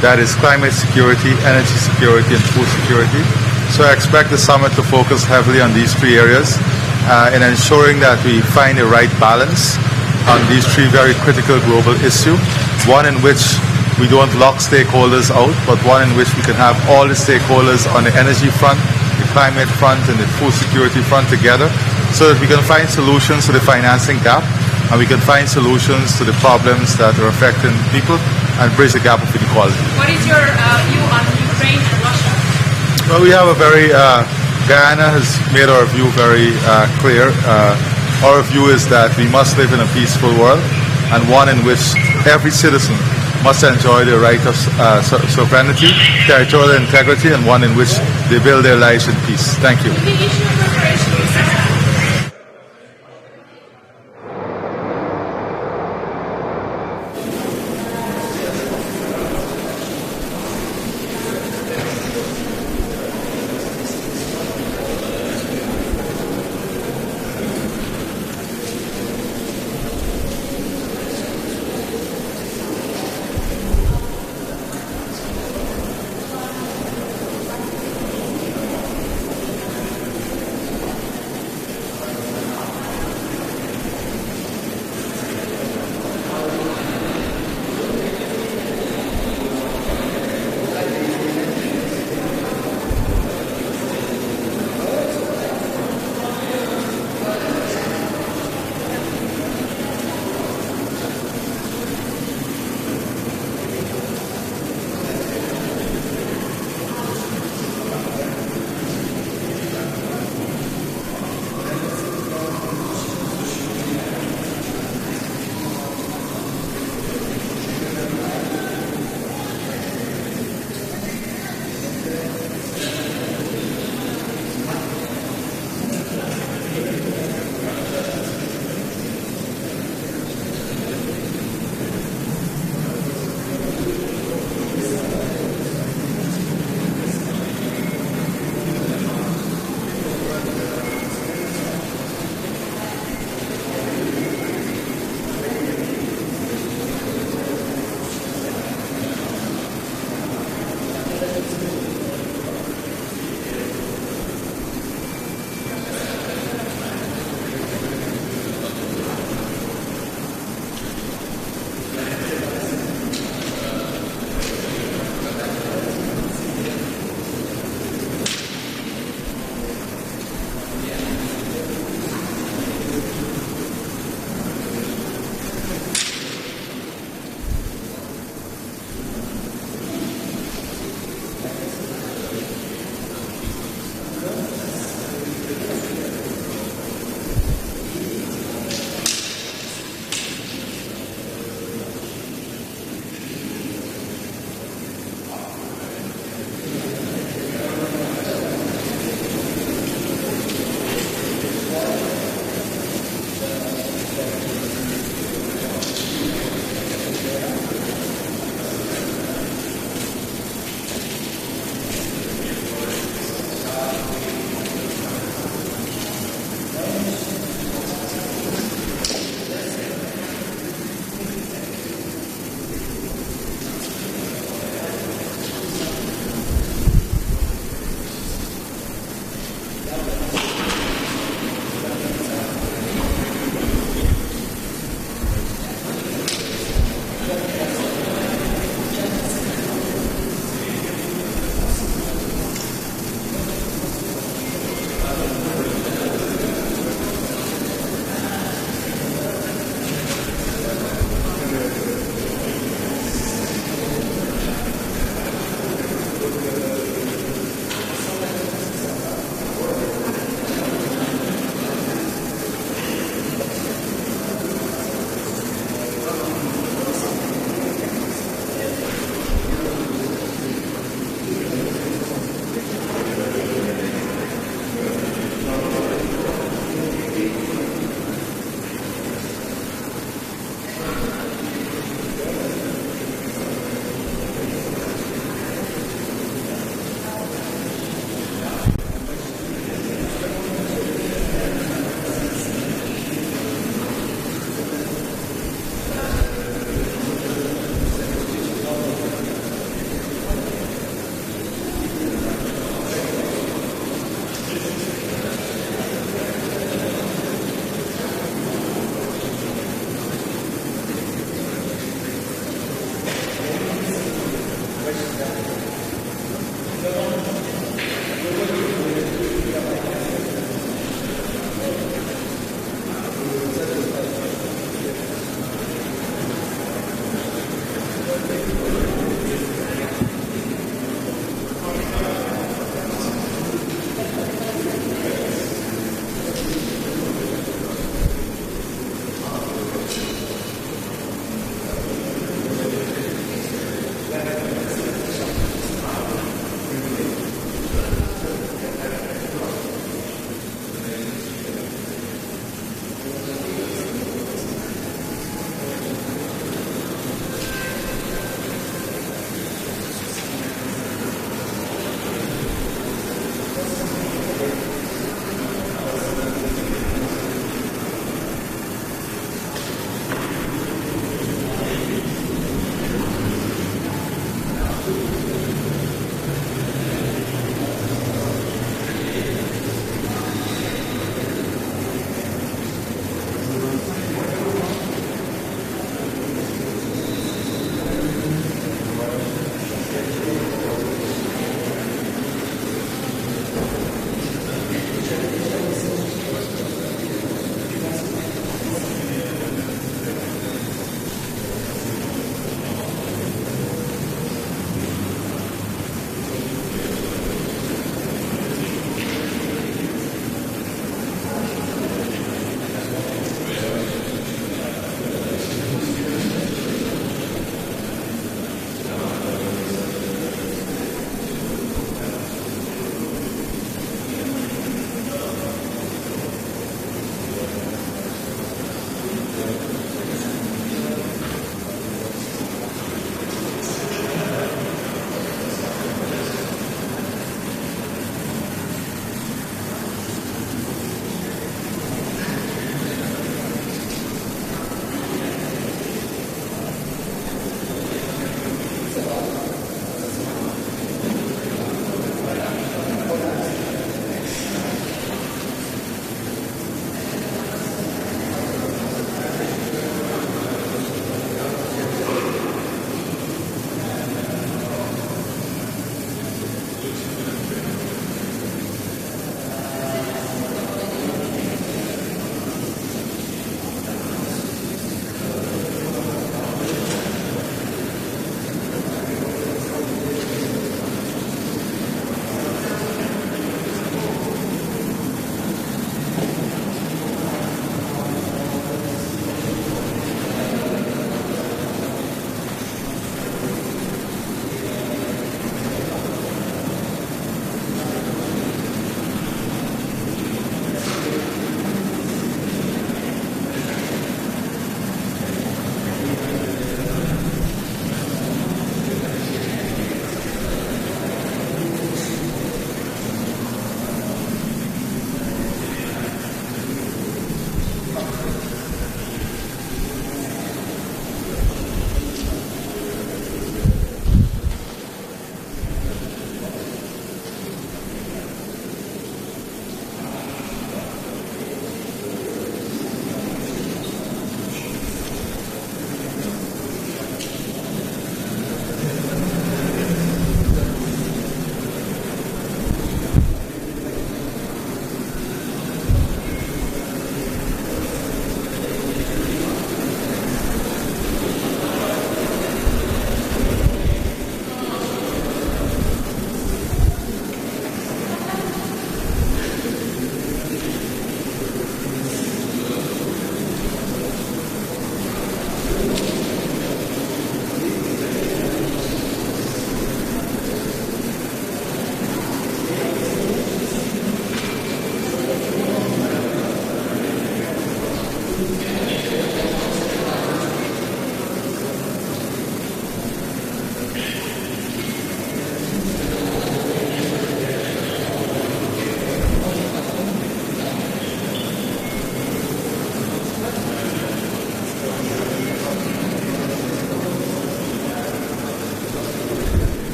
That is climate security, energy security, and food security. So I expect the summit to focus heavily on these three areas in ensuring that we find the right balance on these three very critical global issues. One in which we don't lock stakeholders out, but one in which we can have all the stakeholders on the energy front, the climate front, and the food security front together so that we can find solutions to the financing gap and we can find solutions to the problems that are affecting people and bridge the gap of inequality. What is your view on Ukraine and Russia? Well, we have a very, Guyana has made our view very clear. Our view is that we must live in a peaceful world and one in which every citizen must enjoy the right of sovereignty, territorial integrity, and one in which they build their lives in peace. Thank you. The issue of reparations.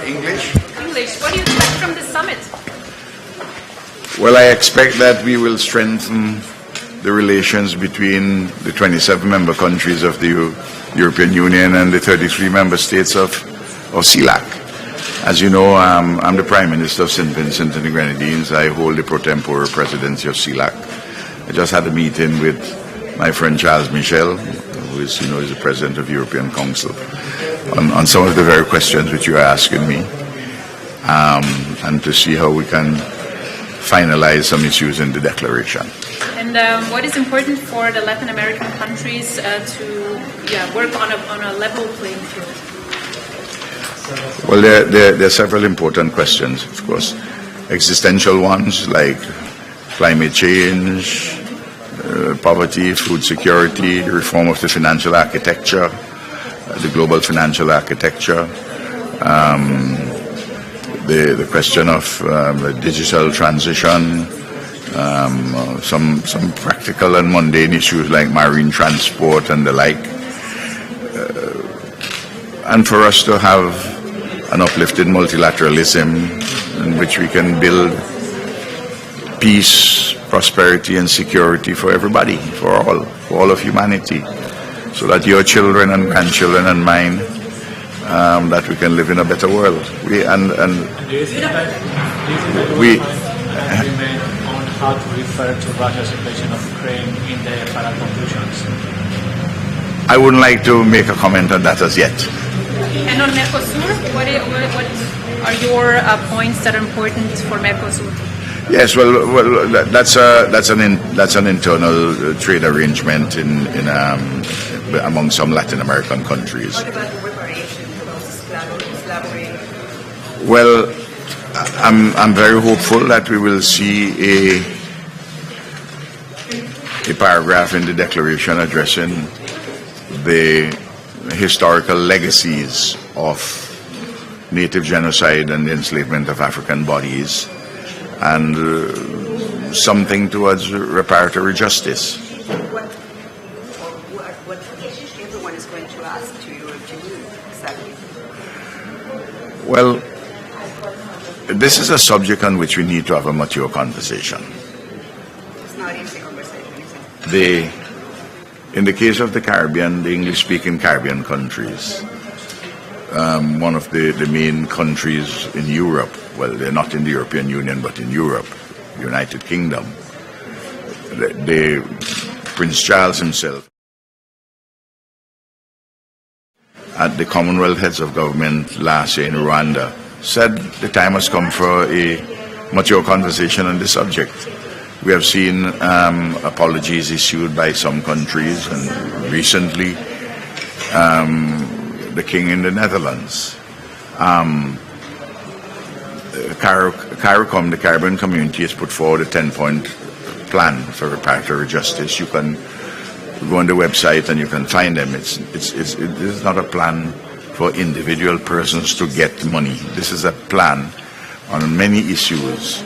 English? English. What do you expect from the summit? Well, I expect that we will strengthen the relations between the 27 member countries of the European Union and the 33 member states of Celac. As you know, I'm the Prime Minister of St. Vincent and the Grenadines. I hold the pro tempore presidency of Celac. I just had a meeting with my friend Charles Michel, who is, is the President of the European Council, on some of the very questions which you are asking me, and to see how we can finalize some issues in the declaration. And what is important for the Latin American countries to work on a level playing field? Well, there are several important questions, of course. Existential ones like climate change, poverty, food security, reform of the financial architecture, the global financial architecture, the question of digital transition, some practical and mundane issues like marine transport and the like, and for us to have an uplifted multilateralism in which we can build peace, prosperity and security for everybody, for all of humanity, so that your children and grandchildren and mine, that we can live in a better world. Do you think that agreement on how to refer to Russia's invasion of Ukraine in the final conclusions? I wouldn't like to make a comment on that as yet. And on Mercosur, what are your points that are important for Mercosur? Yes, well, that's an internal trade arrangement in among some Latin American countries. What about the reparation collaborating? Well, I'm very hopeful that we will see a paragraph in the declaration addressing the historical legacies of native genocide and the enslavement of African bodies, and something towards reparatory justice. What everyone is going to ask to you to do exactly? Well, this is a subject on which we need to have a mature conversation. It's not an easy conversation, is it? In the case of the Caribbean, the English-speaking Caribbean countries, one of the main countries in Europe, well, they're not in the European Union, but in Europe, United Kingdom, Prince Charles himself, at the Commonwealth Heads of Government last year in Rwanda, said the time has come for a mature conversation on the subject. We have seen apologies issued by some countries, and recently the King in the Netherlands. CARICOM, the Caribbean community, has put forward a 10-point plan for reparatory justice. You can go on the website and you can find them. This is not a plan for individual persons to get money. This is a plan on many issues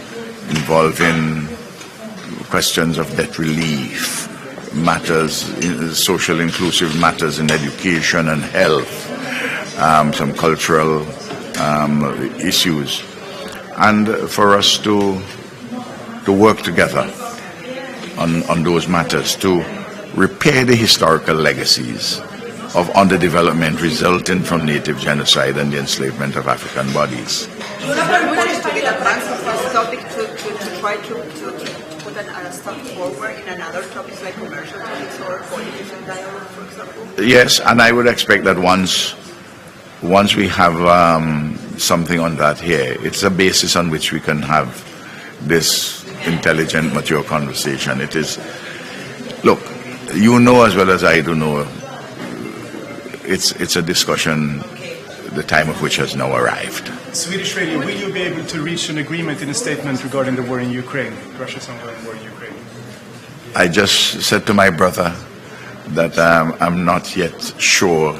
involving questions of debt relief, matters, social inclusive matters in education and health, some cultural issues, and for us to work together on those matters to repair the historical legacies of underdevelopment resulting from native genocide and the enslavement of African bodies. Do you have plans to get advance of this topic to try to put a step forward in another topics like commercial topics or politics and dialogue, for example? Yes, and I would expect that once we have something on that here, it's a basis on which we can have this intelligent, mature conversation. It is, look, you know as well as I do know, it's a discussion, the time of which has now arrived. Swedish Radio, will you be able to reach an agreement in a statement regarding the war in Ukraine, Russia's ongoing war in Ukraine? I just said to my brother that I'm not yet sure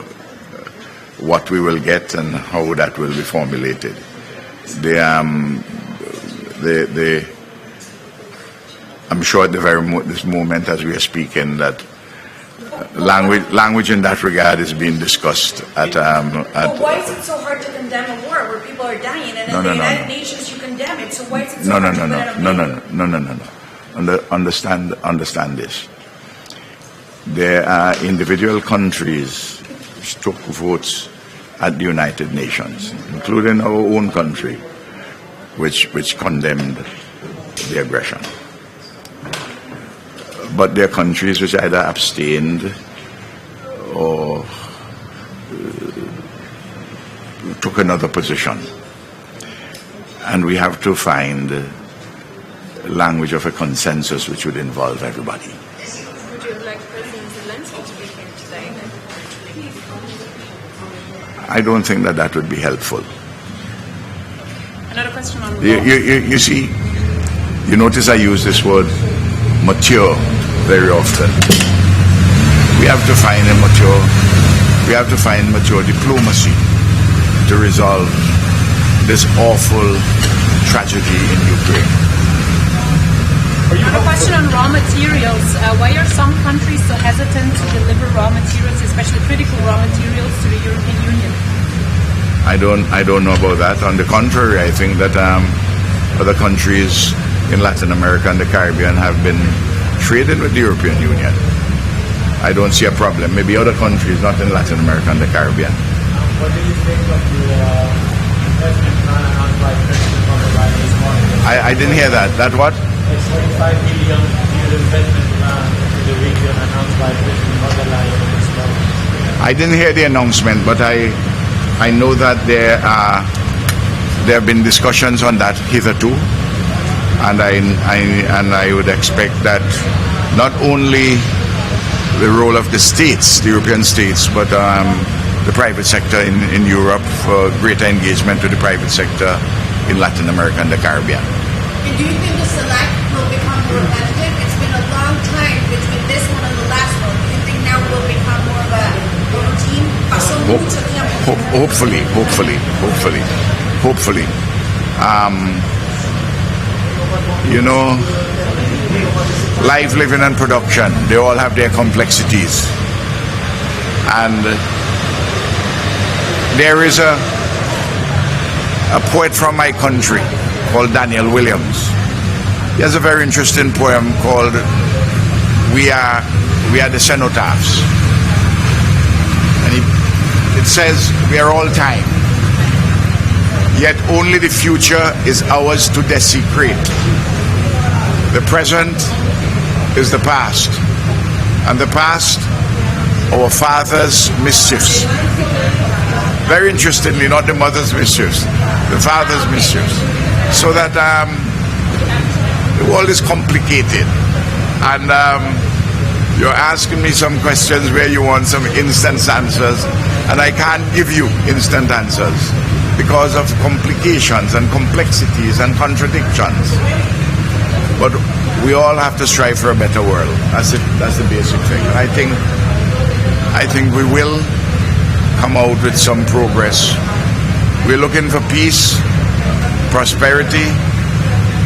what we will get and how that will be formulated. I'm sure at this moment as we are speaking that language in that regard is being discussed at why is it so hard to condemn a war where people are dying and in the United Nations you condemn it, so why is it so hard to condemn it? Understand this. There are individual countries which took votes at the United Nations, including our own country, which condemned the aggression. But there are countries which either abstained or took another position. And we have to find language of a consensus which would involve everybody. Would you like President Zelensky to be here today? I don't think that would be helpful. Another question on you see, you notice I use this word mature very often. We have to find mature diplomacy to resolve this awful tragedy in Ukraine. Another question on raw materials. Why are some countries so hesitant to deliver raw materials, especially critical raw materials, to the European Union? I don't know about that. On the contrary, I think that other countries in Latin America and the Caribbean have been trading with the European Union. I don't see a problem. Maybe other countries, not in Latin America and the Caribbean. What do you think of the investment plan announced by President von der Leyen this morning? I didn't hear that. That what? It's $45 billion investment plan to the region announced by President von der Leyen this morning. I didn't hear the announcement, but I know that there have been discussions on that hitherto, and I would expect that not only the role of the states, the European states, but the private sector in Europe for greater engagement with the private sector in Latin America and the Caribbean. And do you think the Celac will become more repetitive? It's been a long time between this one and the last one. Do you think now will become more of a routine? Hopefully. You know, life, living and production, they all have their complexities. And there is a poet from my country called Daniel Williams. He has a very interesting poem called We Are the Cenotaphs. And it says, we are all time, yet only the future is ours to desecrate. The present is the past, and the past, our father's mischiefs. Very interestingly, not the mother's mischiefs, the father's mischiefs. So that the world is complicated, and you're asking me some questions where you want some instant answers, and I can't give you instant answers because of complications and complexities and contradictions. But we all have to strive for a better world. That's the basic thing. And I think we will come out with some progress. We're looking for peace, prosperity,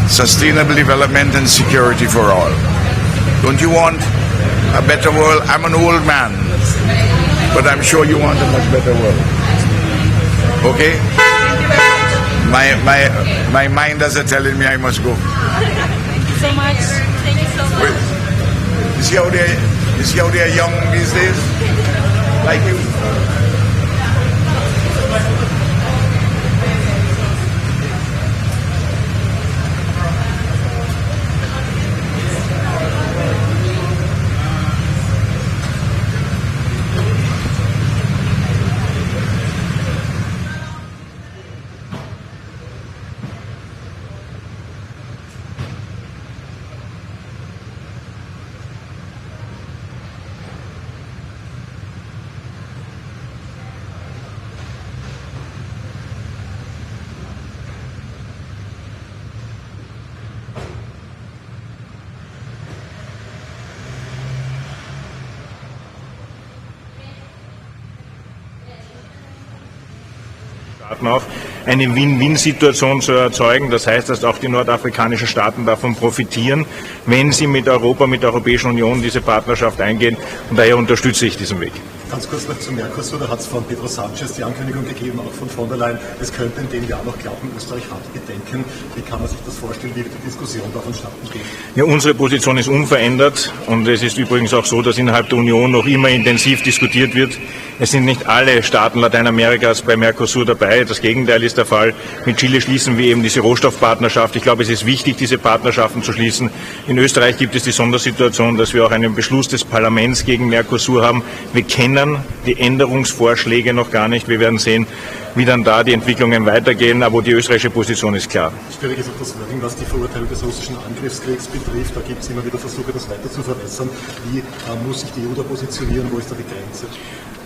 sustainable development and security for all. Don't you want a better world? I'm an old man, but I'm sure you want a much better world. Okay? My mind is telling me I must go. Thank you so much. Thank you so much. see how they're young these days? Like you. Auch eine Win-Win-Situation zu erzeugen. Das heißt, dass auch die nordafrikanischen Staaten davon profitieren, wenn sie mit Europa, mit der Europäischen Union diese Partnerschaft eingehen. Und daher unterstütze ich diesen Weg. Ganz kurz noch zum Mercosur, da hat es von Pedro Sanchez die Ankündigung gegeben, auch von der Leyen, es könnte in dem Jahr noch klappen, Österreich hat Bedenken. Wie kann man sich das vorstellen, wie wird die Diskussion da vonstatten gehen? Ja, unsere Position ist unverändert und es ist übrigens auch so, dass innerhalb der Union noch immer intensiv diskutiert wird. Es sind nicht alle Staaten Lateinamerikas bei Mercosur dabei, das Gegenteil ist der Fall. Mit Chile schließen wir eben diese Rohstoffpartnerschaft. Ich glaube, es ist wichtig, diese Partnerschaften zu schließen. In Österreich gibt es die Sondersituation, dass wir auch einen Beschluss des Parlaments gegen Mercosur haben. Wir kennen die Änderungsvorschläge noch gar nicht. Wir werden sehen, wie dann da die Entwicklungen weitergehen, aber die österreichische Position ist klar. Schwierig ist auch das Wording, was die Verurteilung des russischen Angriffskriegs betrifft. Da gibt es immer wieder Versuche, das weiter zu verbessern. Wie muss sich die EU da positionieren? Wo ist da die Grenze?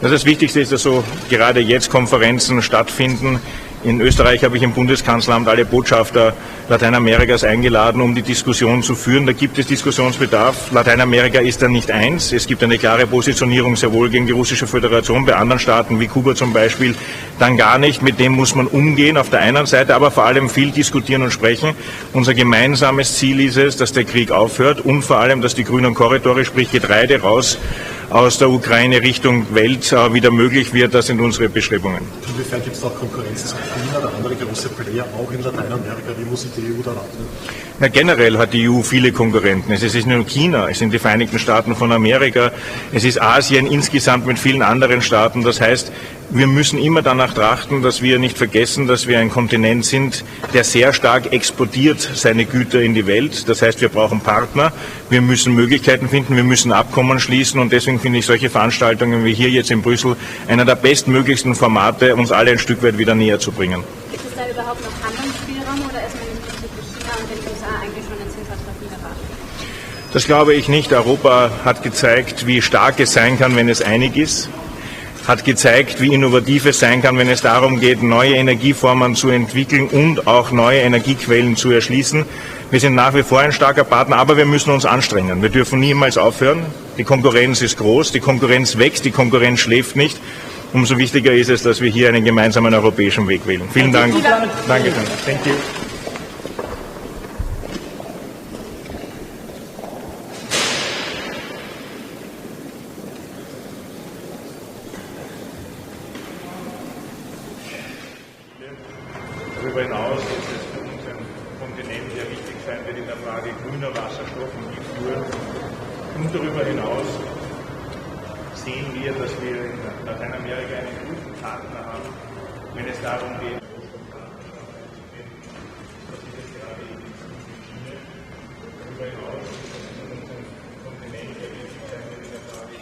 Das Wichtigste ist, dass so gerade jetzt Konferenzen stattfinden. In Österreich habe ich im Bundeskanzleramt alle Botschafter Lateinamerikas eingeladen, um die Diskussion zu führen. Da gibt es Diskussionsbedarf. Lateinamerika ist da nicht eins. Es gibt eine klare Positionierung sehr wohl gegen die Russische Föderation, bei anderen Staaten wie Kuba zum Beispiel dann gar nicht. Mit dem muss man umgehen auf der einen Seite, aber vor allem viel diskutieren und sprechen. Unser gemeinsames Ziel ist es, dass der Krieg aufhört und vor allem, dass die grünen Korridore, sprich Getreide raus aus der Ukraine Richtung Welt wieder möglich wird. Das sind unsere Bestrebungen. Inwiefern gibt es auch Konkurrenz zu China oder andere große Player auch in Lateinamerika? Wie muss sich die EU da wappnen? Ja, generell hat die EU viele Konkurrenten. Es ist nicht nur China, es sind die Vereinigten Staaten von Amerika, es ist Asien insgesamt mit vielen anderen Staaten. Das heißt, wir müssen immer danach trachten, dass wir nicht vergessen, dass wir ein Kontinent sind, der sehr stark exportiert seine Güter in die Welt. Das heißt, wir brauchen Partner, wir müssen Möglichkeiten finden, wir müssen Abkommen schließen und deswegen finde ich solche Veranstaltungen wie hier jetzt in Brüssel einer der bestmöglichsten Formate, uns alle ein Stück weit wieder näher zu bringen. Gibt es da überhaupt noch Handlungsspielraum oder ist man im Prinzip mit China und den USA eigentlich schon in Zinsvertrag war? Das glaube ich nicht. Europa hat gezeigt, wie stark es sein kann, wenn es einig ist. Hat gezeigt, wie innovativ es sein kann, wenn es darum geht, neue Energieformen zu entwickeln und auch neue Energiequellen zu erschließen. Wir sind nach wie vor ein starker Partner, aber wir müssen uns anstrengen. Wir dürfen niemals aufhören. Die Konkurrenz ist groß, die Konkurrenz wächst, die Konkurrenz schläft nicht. Umso wichtiger ist es, dass wir hier einen gemeinsamen europäischen Weg wählen. Vielen Dank. Danke schön. Thank you. Darüber hinaus ist es für uns ein Kontinent, der wichtig sein wird in der Frage grüner Wasserstoff und Mitführen. Und darüber hinaus sehen wir, dass wir in Lateinamerika einen guten Partner haben, wenn es darum geht, darüber hinaus ist es für uns ein Kontinent, der wichtig sein wird in der Frage.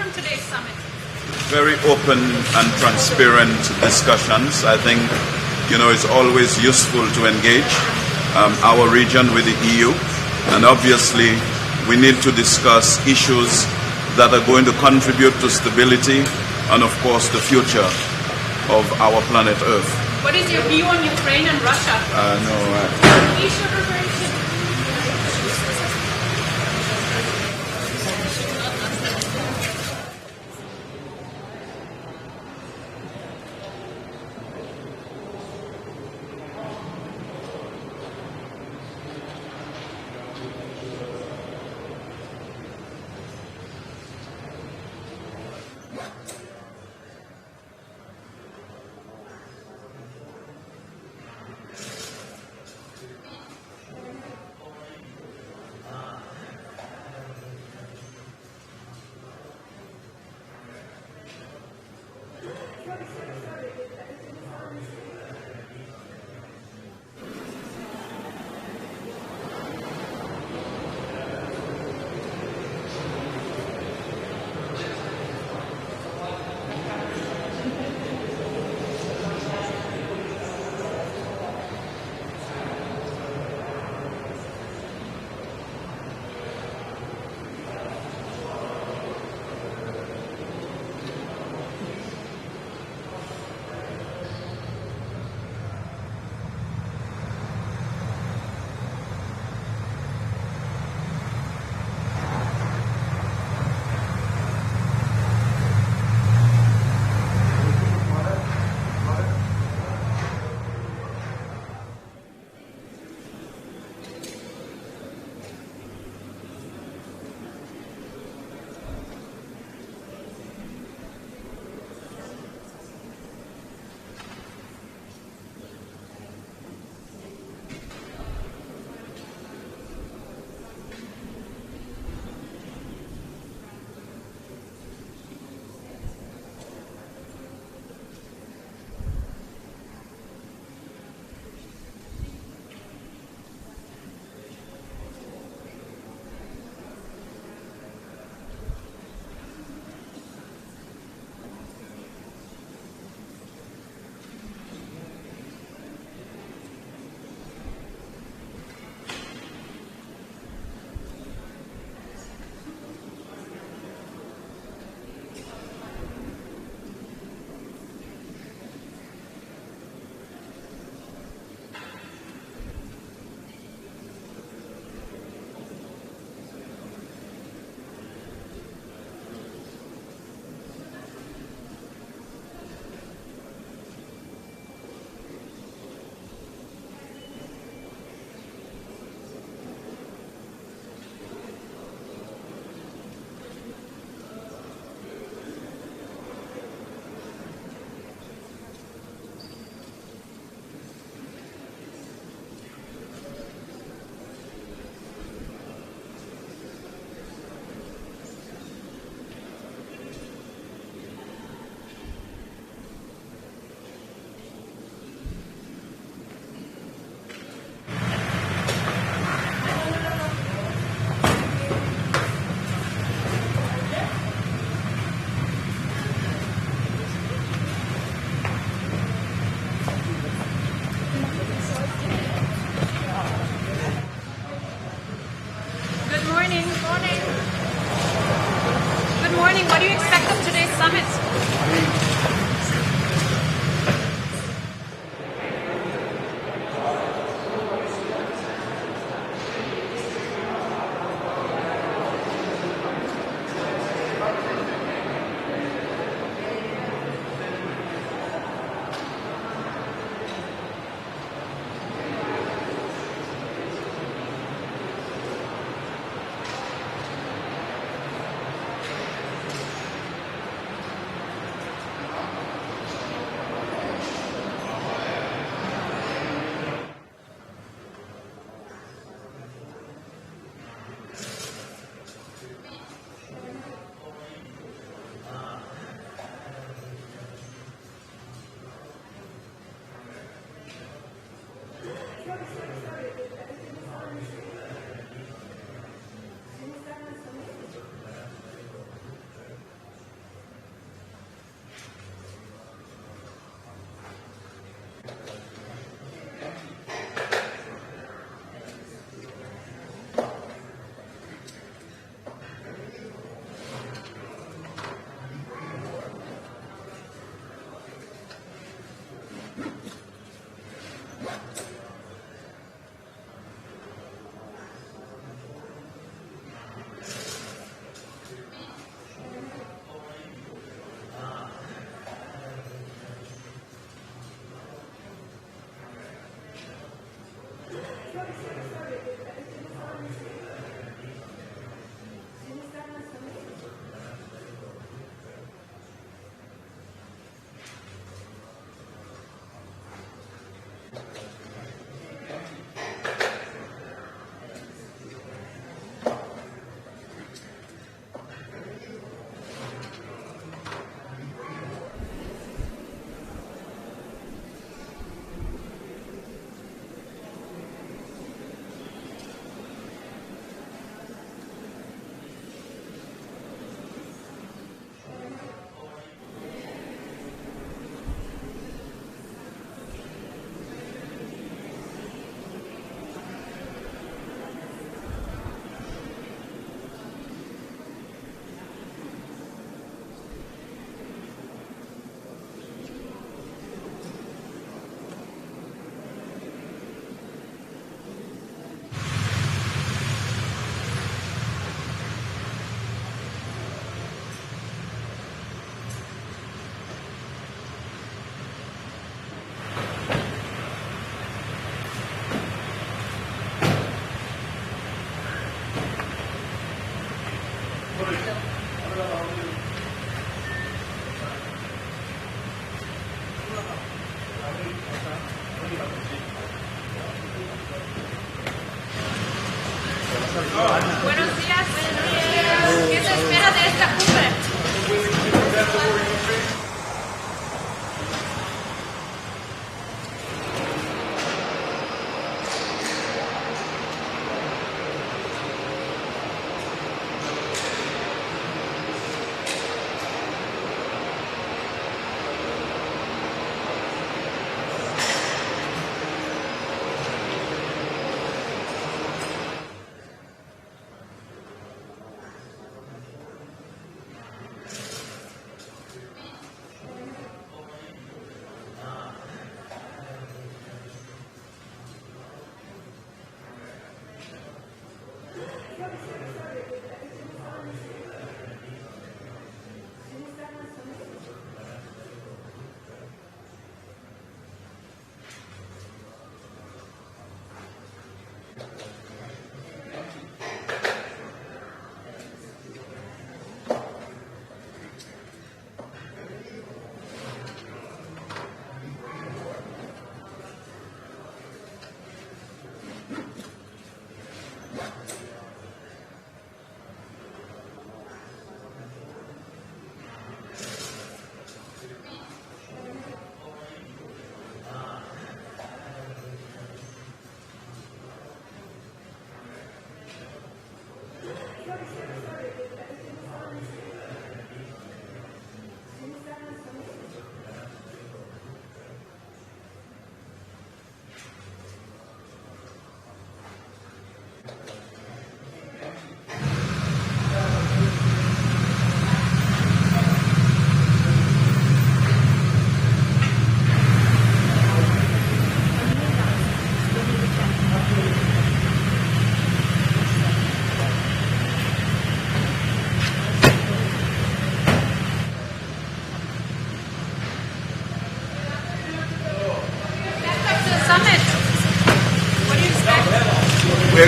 from today's summit? Very open and transparent discussions. I think, it's always useful to engage our region with the EU. And obviously, we need to discuss issues that are going to contribute to stability and, of course, the future of our planet Earth. What is your view on Ukraine and Russia? We should refer to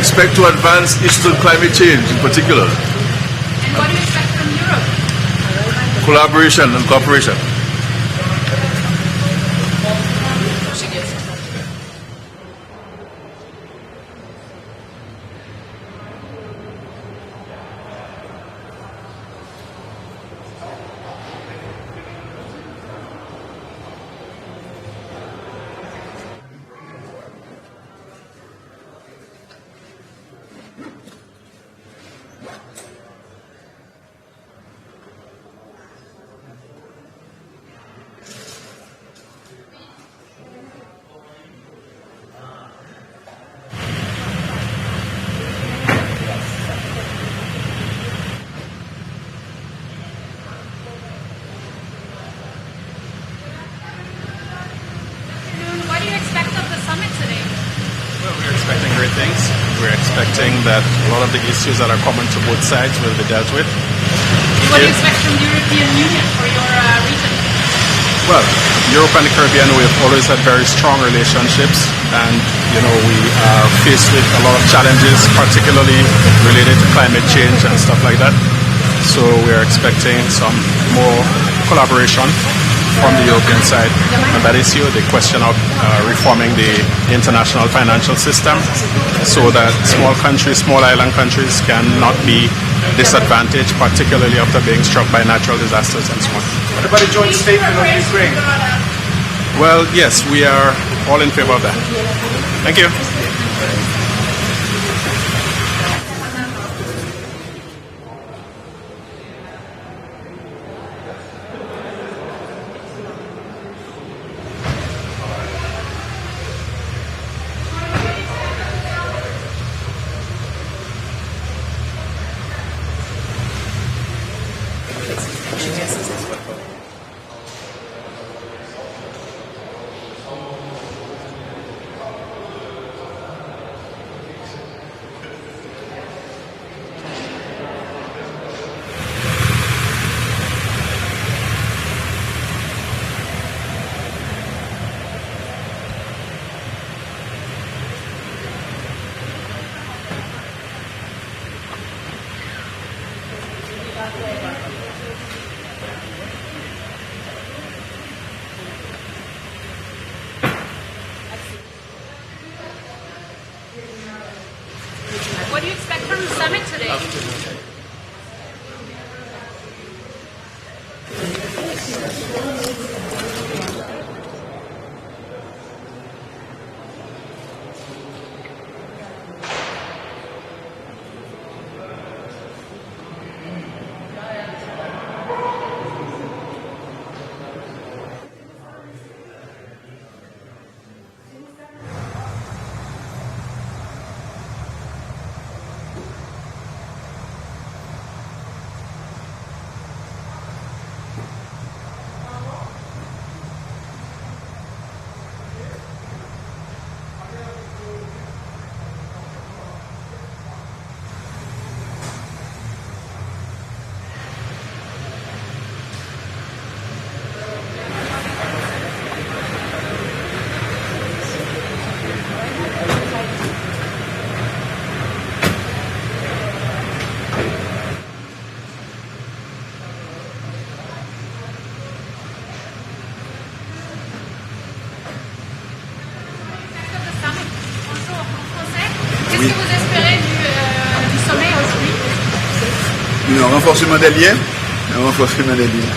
expect to advance issues on climate change in particular. And what do you expect from Europe? Collaboration and cooperation. Things. We're expecting that a lot of the issues that are common to both sides will be dealt with. What do you expect from the European Union for your region? Well, Europe and the Caribbean, we've always had very strong relationships, and we are faced with a lot of challenges, particularly related to climate change and stuff like that. So we're expecting some more collaboration from the European side on that issue, the question of reforming the international financial system so that small countries, small island countries cannot be disadvantaged, particularly after being struck by natural disasters and so on. What about a joint statement of Ukraine? Well, yes, we are all in favor of that. Thank you. What do you expect from the summit today? Qu'est-ce que vous espérez du sommet aujourd'hui? Un renforcement des liens. Un renforcement des liens.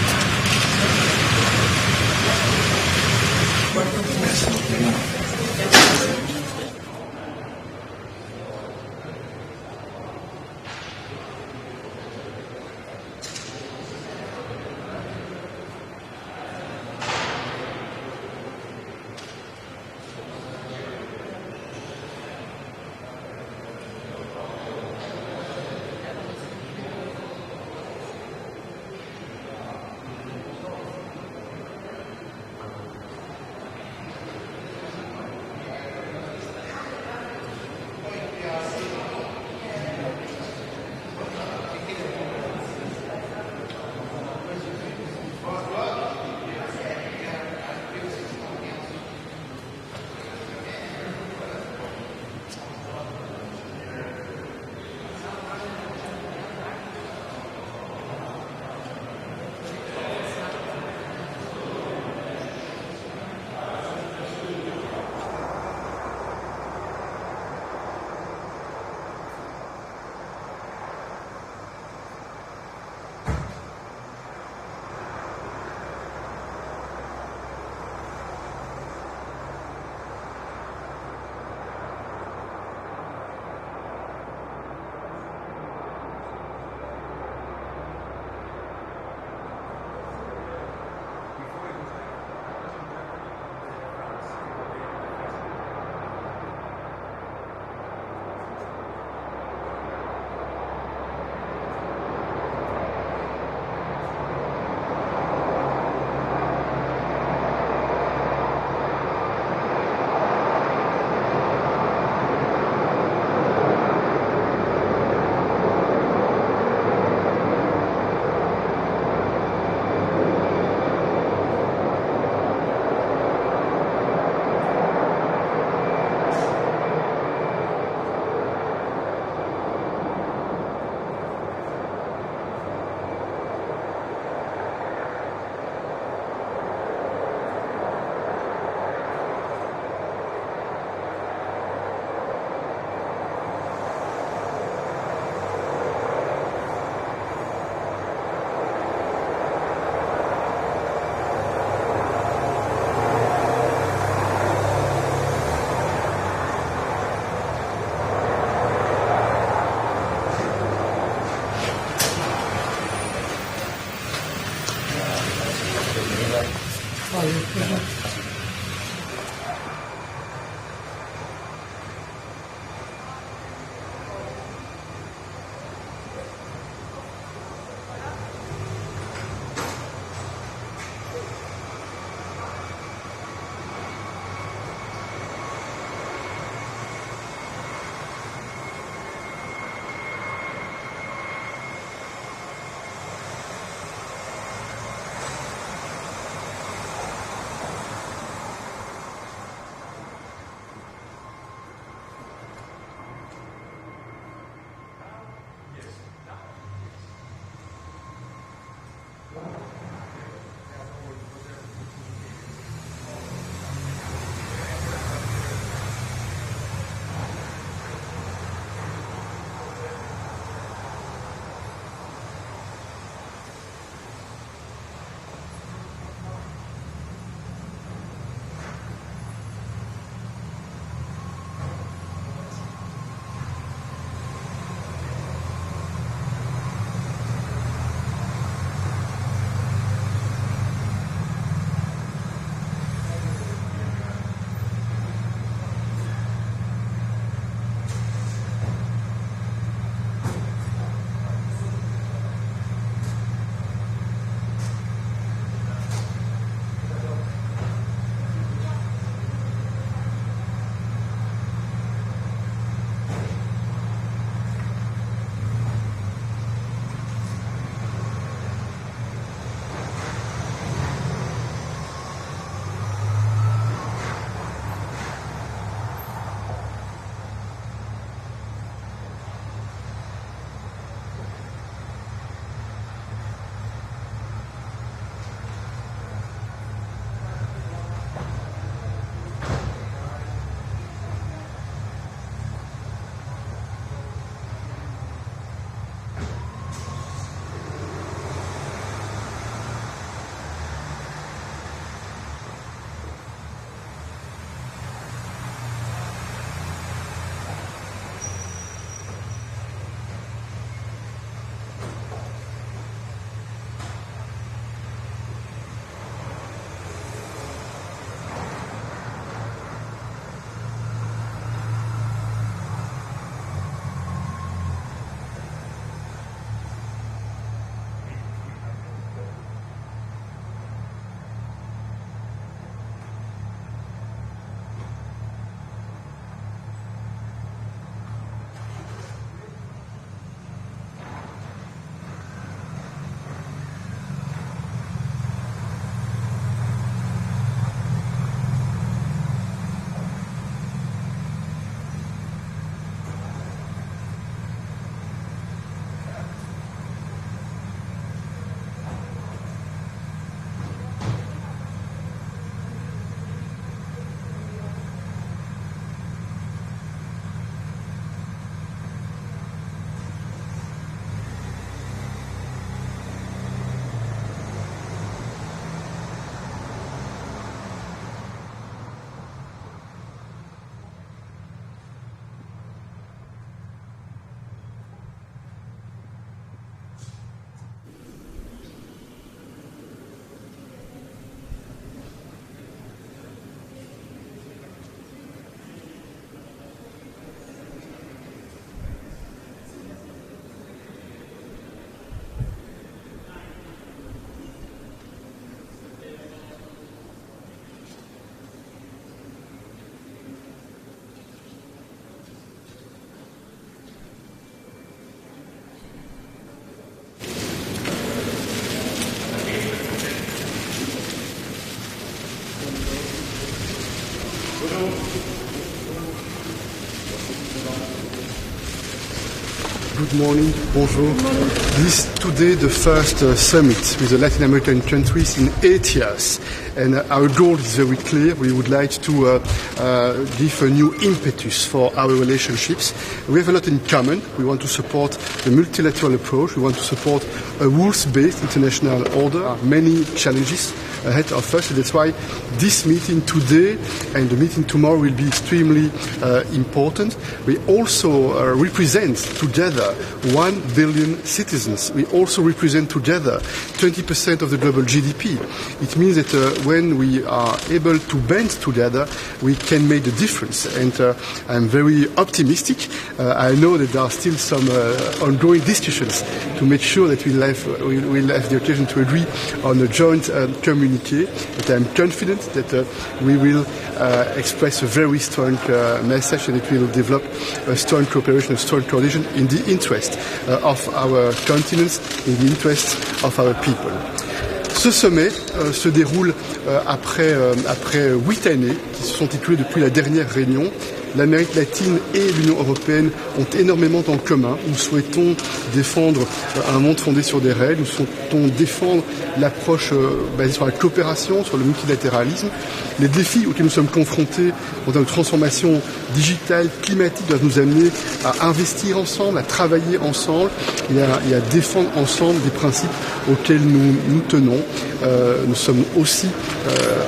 Good morning, bonjour. This is today the first summit with the Latin American countries in 8 years. And our goal is very clear. We would like to give a new impetus for our relationships. We have a lot in common. We want to support the multilateral approach. We want to support a rules-based international order. There are many challenges ahead of us. So that's why this meeting today and the meeting tomorrow will be extremely important. We also represent together 1 billion citizens. We also represent together 20% of the global GDP. It means that when we are able to band together, we can make the difference. And I'm very optimistic. I know that there are still some ongoing discussions to make sure that we'll have the occasion to agree on a joint communiqué. But I'm confident that we will express a very strong message, and it will develop a strong cooperation, a strong coalition in the interest of our continents, in the interest of our people. Ce sommet se déroule après 8 années qui se sont écoulées depuis la dernière réunion. L'Amérique latine et l'Union européenne ont énormément en commun. Nous souhaitons défendre un monde fondé sur des règles. Nous souhaitons défendre l'approche basée sur la coopération, sur le multilatéralisme. Les défis auxquels nous sommes confrontés en termes de transformation digitale, climatique, doivent nous amener à investir ensemble, à travailler ensemble et à défendre ensemble des principes auxquels nous tenons. Nous sommes aussi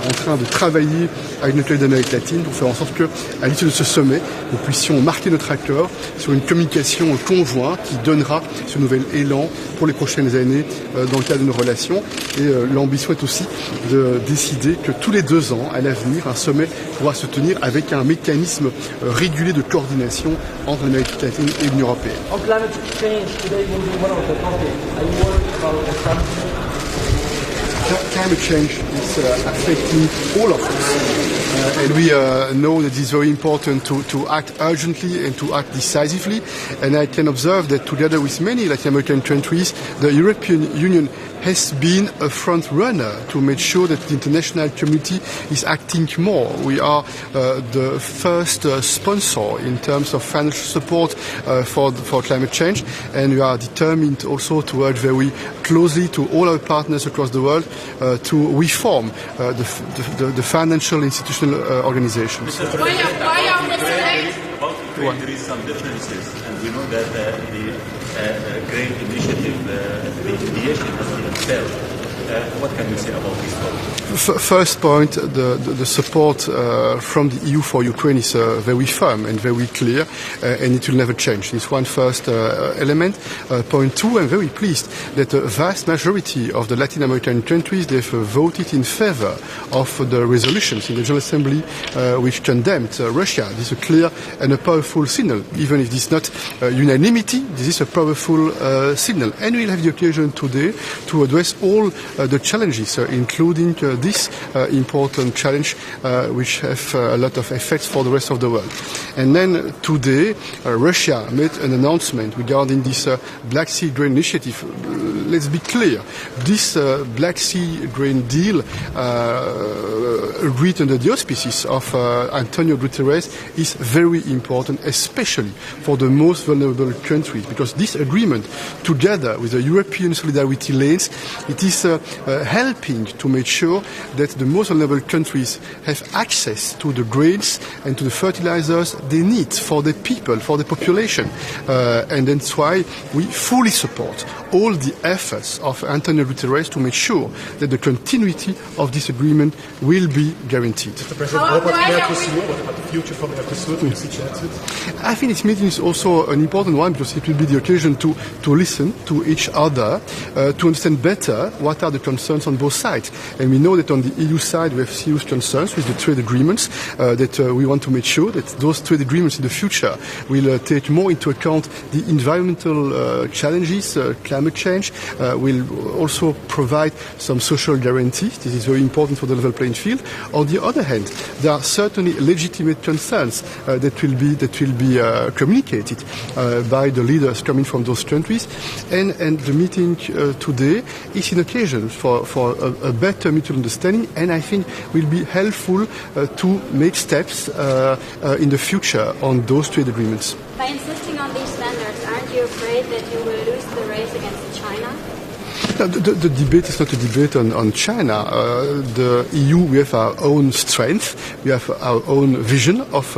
en train de travailler avec nos collègues d'Amérique latine pour faire en sorte qu'à l'issue de ce sommet, nous puissions marquer notre accord sur une communication conjointe qui donnera ce nouvel élan pour les prochaines années dans le cadre de nos relations. Et l'ambition est aussi de décider que tous les 2 ans, à l'avenir, un sommet pourra se tenir avec un mécanisme régulier de coordination entre l'Amérique latine et l'Union européenne. On climate change, today will be one of the topics. Are you worried about the climate? Climate change is affecting all of us, and we know that it's very important to act urgently and to act decisively. And I can observe that together with many Latin American countries, the European Union has been a front runner to make sure that the international community is acting more. We are the first sponsor in terms of financial support for climate change, and we are determined also to work very closely to all our partners across the world to reform the financial institutional organizations. Why are we selected? There is some differences, and we know that the great initiative, the mediation has been failed. What can you say about this topic? First point, the support from the EU for Ukraine is very firm and very clear, and it will never change. This one first element. Point 2, I'm very pleased that the vast majority of the Latin American countries, they've voted in favor of the resolutions in the General Assembly which condemned Russia. This is a clear and a powerful signal. Even if this is not unanimity, this is a powerful signal. And we'll have the occasion today to address all the challenges, including this important challenge, which have a lot of effects for the rest of the world. And then today, Russia made an announcement regarding this Black Sea Grain Initiative. Let's be clear, this Black Sea Grain deal agreed under the auspices of Antonio Guterres is very important, especially for the most vulnerable countries, because this agreement, together with the European solidarity lanes, it is helping to make sure that the most vulnerable countries have access to the grains and to the fertilizers they need for the people, for the population. And that's why we fully support all the efforts of Antonio Guterres to make sure that the continuity of this agreement will be guaranteed. Mr. President, what about Mercosur? What about the future for Mercosur? Do you see chances? I think this meeting is also an important one because it will be the occasion to listen to each other, to understand better what are the concerns on both sides. And we know that on the EU side we have serious concerns with the trade agreements, that we want to make sure that those trade agreements in the future will take more into account the environmental challenges, climate change, will also provide some social guarantees. This is very important for the level playing field. On the other hand, there are certainly legitimate concerns that will be communicated by the leaders coming from those countries. And the meeting today is an occasion for a better mutual understanding, and I think will be helpful to make steps in the future on those trade agreements. By insisting on these standards, aren't you afraid that you will lose the race against China? No, the debate is not a debate on China. The EU, we have our own strength, we have our own vision of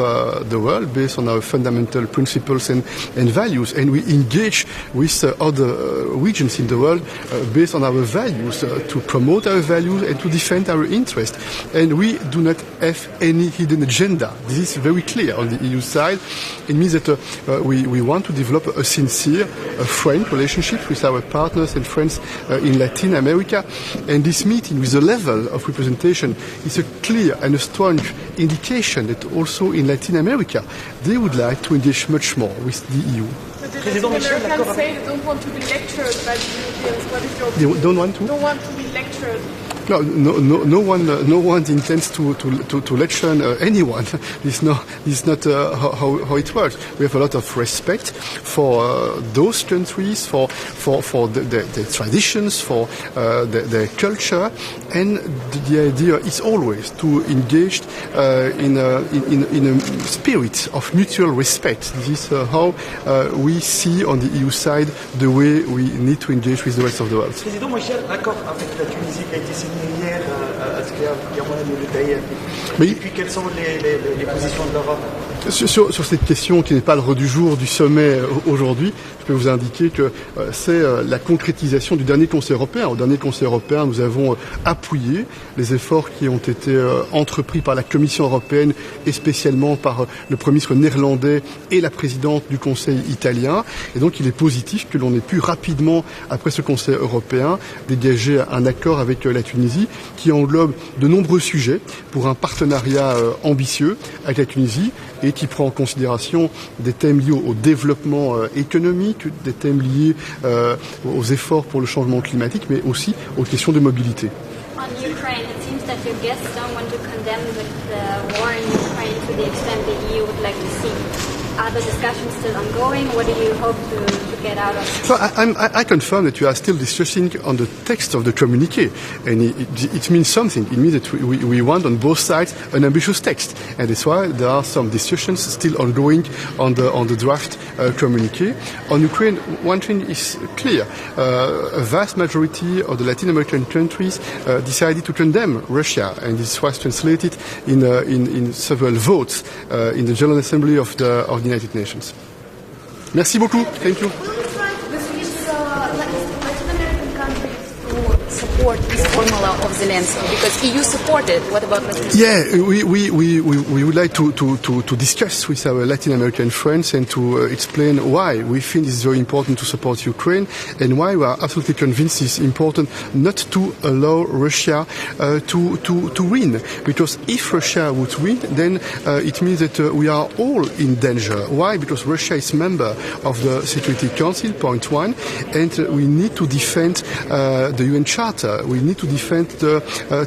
the world based on our fundamental principles and values, and we engage with other regions in the world based on our values, to promote our values and to defend our interests. And we do not have any hidden agenda. This is very clear on the EU side. It means that we want to develop a sincere, frank relationship with our partners and friends in Latin America. And this meeting with the level of representation is a clear and a strong indication that also in Latin America they would like to engage much more with the EU. But the Americans say they don't want to be lectured by the Europeans. What is your opinion? They don't want to? Don't want to be lectured. No one intends to lecture anyone. This is not how it works. We have a lot of respect for those countries, for their traditions, for their culture, and the idea is always to engage in a spirit of mutual respect. This is how we see on the EU side the way we need to engage with the rest of the world. Président Michel, l'accord avec la Tunisie a été signé hier. Est-ce qu'il y a moyen de le détailler? Et puis quelles sont les positions de l'Europe? Sur cette question qui n'est pas l'ordre du jour du sommet aujourd'hui, je peux vous indiquer que c'est la concrétisation du dernier Conseil européen. Au dernier Conseil européen, nous avons appuyé les efforts qui ont été entrepris par la Commission européenne et spécialement par le Premier ministre néerlandais et la présidente du Conseil italien. Et donc il est positif que l'on ait pu rapidement, après ce Conseil européen, dégager un accord avec la Tunisie qui englobe de nombreux sujets pour un partenariat ambitieux avec la Tunisie et qui prend en considération des thèmes liés au développement économique, des thèmes liés aux efforts pour le changement climatique, mais aussi aux questions de mobilité. On Ukraine, it seems that your guests don't want to condemn the war in Ukraine to the extent the EU would like to see. Are the discussions still ongoing? What do you hope to get out of it? So I confirm that you are still discussing on the text of the communiqué, and it means something. It means that we want on both sides an ambitious text, and that's why there are some discussions still ongoing on the draft communiqué. On Ukraine, one thing is clear: a vast majority of the Latin American countries decided to condemn Russia, and this was translated in several votes in the General Assembly of the United Nations. Merci beaucoup. Thank you. Support this formula of Zelensky because EU supported. What about Latin? Yeah, we would like to discuss with our Latin American friends and to explain why we think it's very important to support Ukraine and why we are absolutely convinced it's important not to allow Russia to win. Because if Russia would win, then it means that we are all in danger. Why? Because Russia is member of the Security Council, point one, and we need to defend the UN Charter. We need to defend the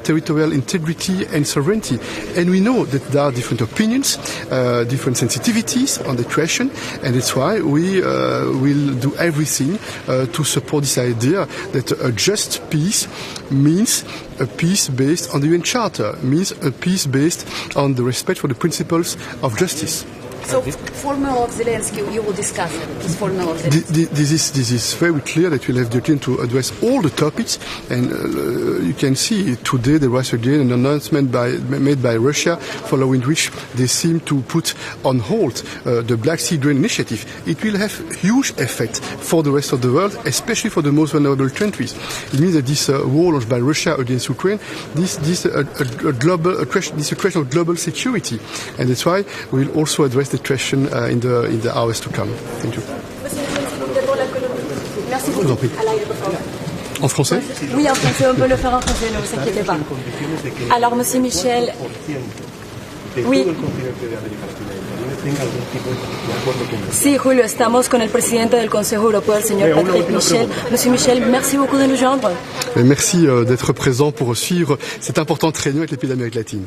territorial integrity and sovereignty. And we know that there are different opinions, different sensitivities on the question, and that's why we will do everything to support this idea that a just peace means a peace based on the UN Charter, means a peace based on the respect for the principles of justice. So, formula of Zelensky, you will discuss it, this formula of Zelensky. This is very clear that we'll have the occasion to address all the topics, and you can see today there was again an announcement made by Russia following which they seem to put on hold the Black Sea Grain Initiative. It will have huge effect for the rest of the world, especially for the most vulnerable countries. It means that this war launched by Russia against Ukraine, this is a question of global security, and that's why we'll also address the question in the hours to come. Thank you. Merci beaucoup. En français? Oui, en français, on peut le faire en français, ne vous inquiétez pas. Alors, Monsieur Michel, oui. Sí, Julio, estamos con el presidente del Consejo Europeo, el señor Patrick Michel. Monsieur Michel, merci beaucoup de nous joindre. Merci d'être présent pour suivre cette importante réunion avec les pays d'Amérique latine.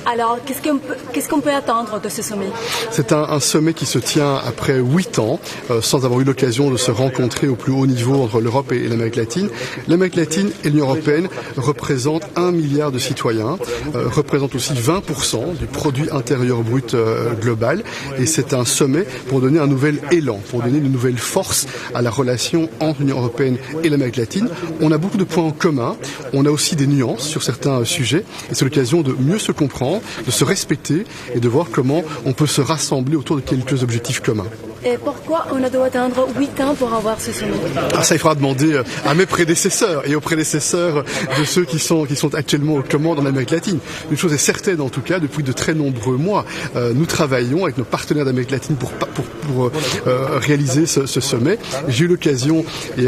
Alors, qu'est-ce qu'on peut attendre de ce sommet? C'est un sommet qui se tient après 8 ans, sans avoir eu l'occasion de se rencontrer au plus haut niveau entre l'Europe et l'Amérique latine. L'Amérique latine et l'Union européenne représentent 1 milliard de citoyens, représentent aussi 20% du produit intérieur brut global. Et c'est un sommet pour donner un nouvel élan, pour donner une nouvelle force à la relation entre l'Union européenne et l'Amérique latine. On a beaucoup de points en commun, on a aussi des nuances sur certains sujets, et c'est l'occasion de mieux se comprendre, de se respecter et de voir comment on peut se rassembler autour de quelques objectifs communs. Et pourquoi on a dû attendre 8 ans pour avoir ce sommet? Ça, il faudra demander à mes prédécesseurs et aux prédécesseurs de ceux qui sont actuellement aux commandes en Amérique latine. Une chose est certaine, en tout cas, depuis de très nombreux mois, nous travaillons avec nos partenaires d'Amérique latine pour réaliser ce sommet. J'ai eu l'occasion, et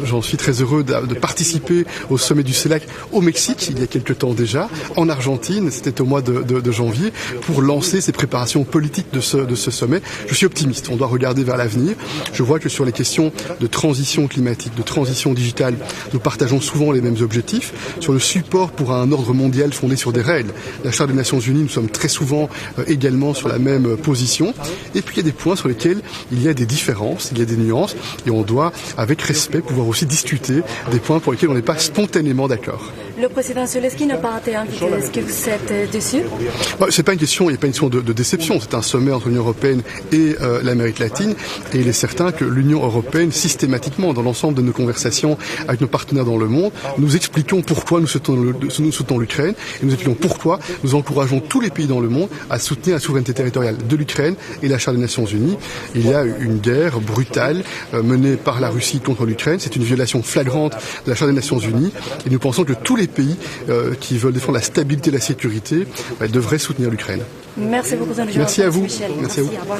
j'en suis très heureux, de participer au sommet du Celac au Mexique, il y a quelque temps déjà, en Argentine, c'était au mois de janvier, pour lancer ces préparations politiques de ce sommet. Je suis optimiste, on doit regarder vers l'avenir. Je vois que sur les questions de transition climatique, de transition digitale, nous partageons souvent les mêmes objectifs. Sur le support pour un ordre mondial fondé sur des règles, la Charte des Nations Unies, nous sommes très souvent également sur la même position. Et puis il y a des points sur lesquels il y a des différences, il y a des nuances, et on doit, avec respect, pouvoir aussi discuter des points pour lesquels on n'est pas spontanément d'accord. Le président Zelensky n'a pas été invité. Est-ce que vous êtes déçu? C'est pas une question, il n'y a pas une question de déception. C'est un sommet entre l'Union européenne et l'Amérique latine, et il est certain que l'Union européenne, systématiquement, dans l'ensemble de nos conversations avec nos partenaires dans le monde, nous expliquons pourquoi nous soutenons l'Ukraine, et nous expliquons pourquoi nous encourageons tous les pays dans le monde à soutenir la souveraineté territoriale de l'Ukraine et la Charte des Nations Unies. Il y a une guerre brutale menée par la Russie contre l'Ukraine. C'est une violation flagrante de la Charte des Nations Unies, et nous pensons que tous les pays qui veulent défendre la stabilité et la sécurité devraient soutenir l'Ukraine. Merci beaucoup. Merci à vous. Merci à vous. Au revoir.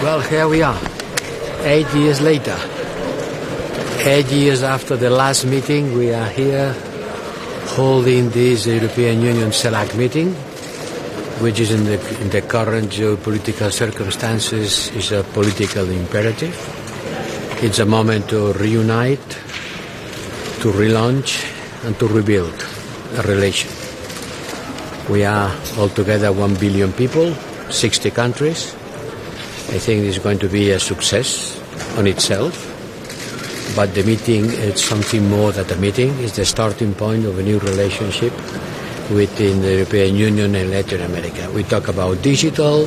Well, here we are, 8 years later. 8 years after the last meeting, we are here holding this European Union Celac meeting, which is in the current geopolitical circumstances is a political imperative. It's a moment to reunite, to relaunch, and to rebuild a relation. We are altogether 1 billion people, 60 countries. I think it's going to be a success on itself, but the meeting is something more than a meeting. It's the starting point of a new relationship within the European Union and Latin America. We talk about digital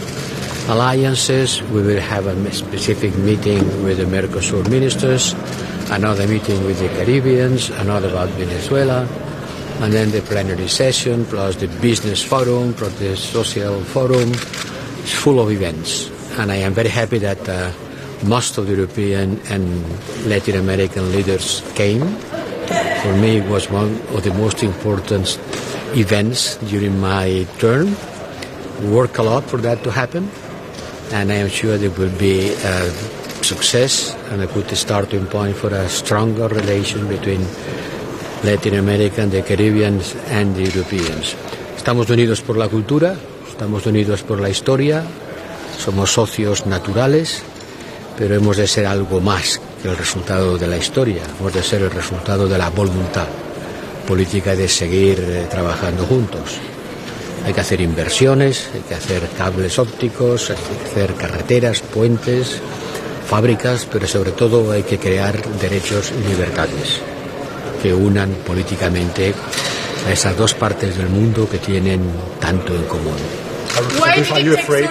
alliances. We will have a specific meeting with the Mercosur ministers, another meeting with the Caribbeans, another about Venezuela, and then the plenary session, plus the business forum, plus the social forum. It's full of events. And I am very happy that most of the European and Latin American leaders came. For me, it was one of the most important events during my term. We work a lot for that to happen, and I am sure it will be a success and a good starting point for a stronger relation between Latin America, the Caribbean and the Europeans. Estamos unidos por la cultura, estamos unidos por la historia. Somos socios naturales, pero hemos de ser algo más que el resultado de la historia. Hemos de ser el resultado de la voluntad política de seguir trabajando juntos. Hay que hacer inversiones, hay que hacer cables ópticos, hay que hacer carreteras, puentes, fábricas, pero sobre todo hay que crear derechos y libertades que unan políticamente a esas dos partes del mundo que tienen tanto en común. Are you afraid?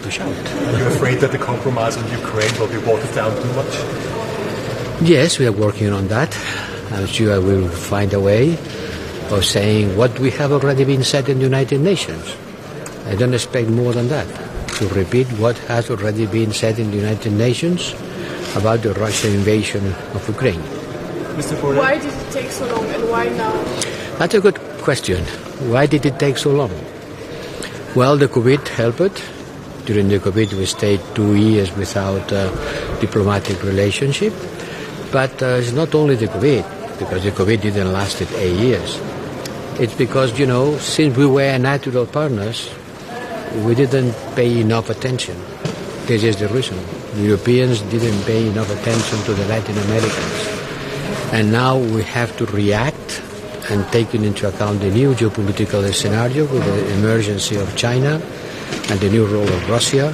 To shout. Are you afraid that the compromise on Ukraine will be watered down too much? Yes, we are working on that. I'm sure we will find a way of saying what we have already been said in the United Nations. I don't expect more than that, to repeat what has already been said in the United Nations about the Russian invasion of Ukraine. Why did it take so long and why now? That's a good question. Why did it take so long? Well, the COVID helped. During the COVID, we stayed 2 years without diplomatic relationship. But it's not only the COVID, because the COVID didn't last 8 years. It's because, since we were natural partners, we didn't pay enough attention. This is the reason. The Europeans didn't pay enough attention to the Latin Americans. And now we have to react, and taking into account the new geopolitical scenario with the emergence of China and the new role of Russia,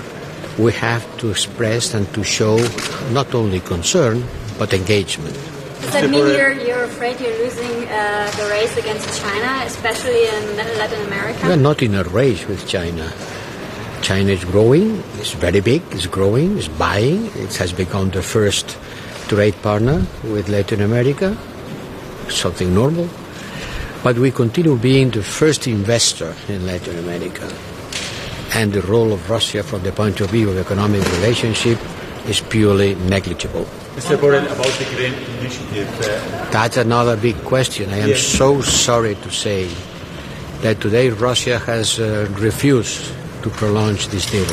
we have to express and to show not only concern, but engagement. Does that mean you're afraid you're losing the race against China, especially in Latin America? We are not in a race with China. China is growing, it's very big, it's growing, it's buying, it has become the first trade partner with Latin America, something normal. But we continue being the first investor in Latin America. And the role of Russia from the point of view of economic relationship is purely negligible. Mr. Borrell, about the Green Initiative. That's another big question. I am so sorry to say that today Russia has refused to prolong this deal.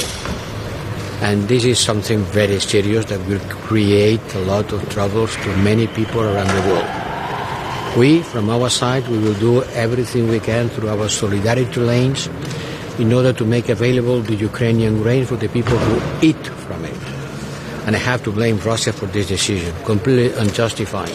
And this is something very serious that will create a lot of troubles to many people around the world. We, from our side, we will do everything we can through our solidarity lanes in order to make available the Ukrainian grain for the people who eat from it. And I have to blame Russia for this decision, completely unjustified,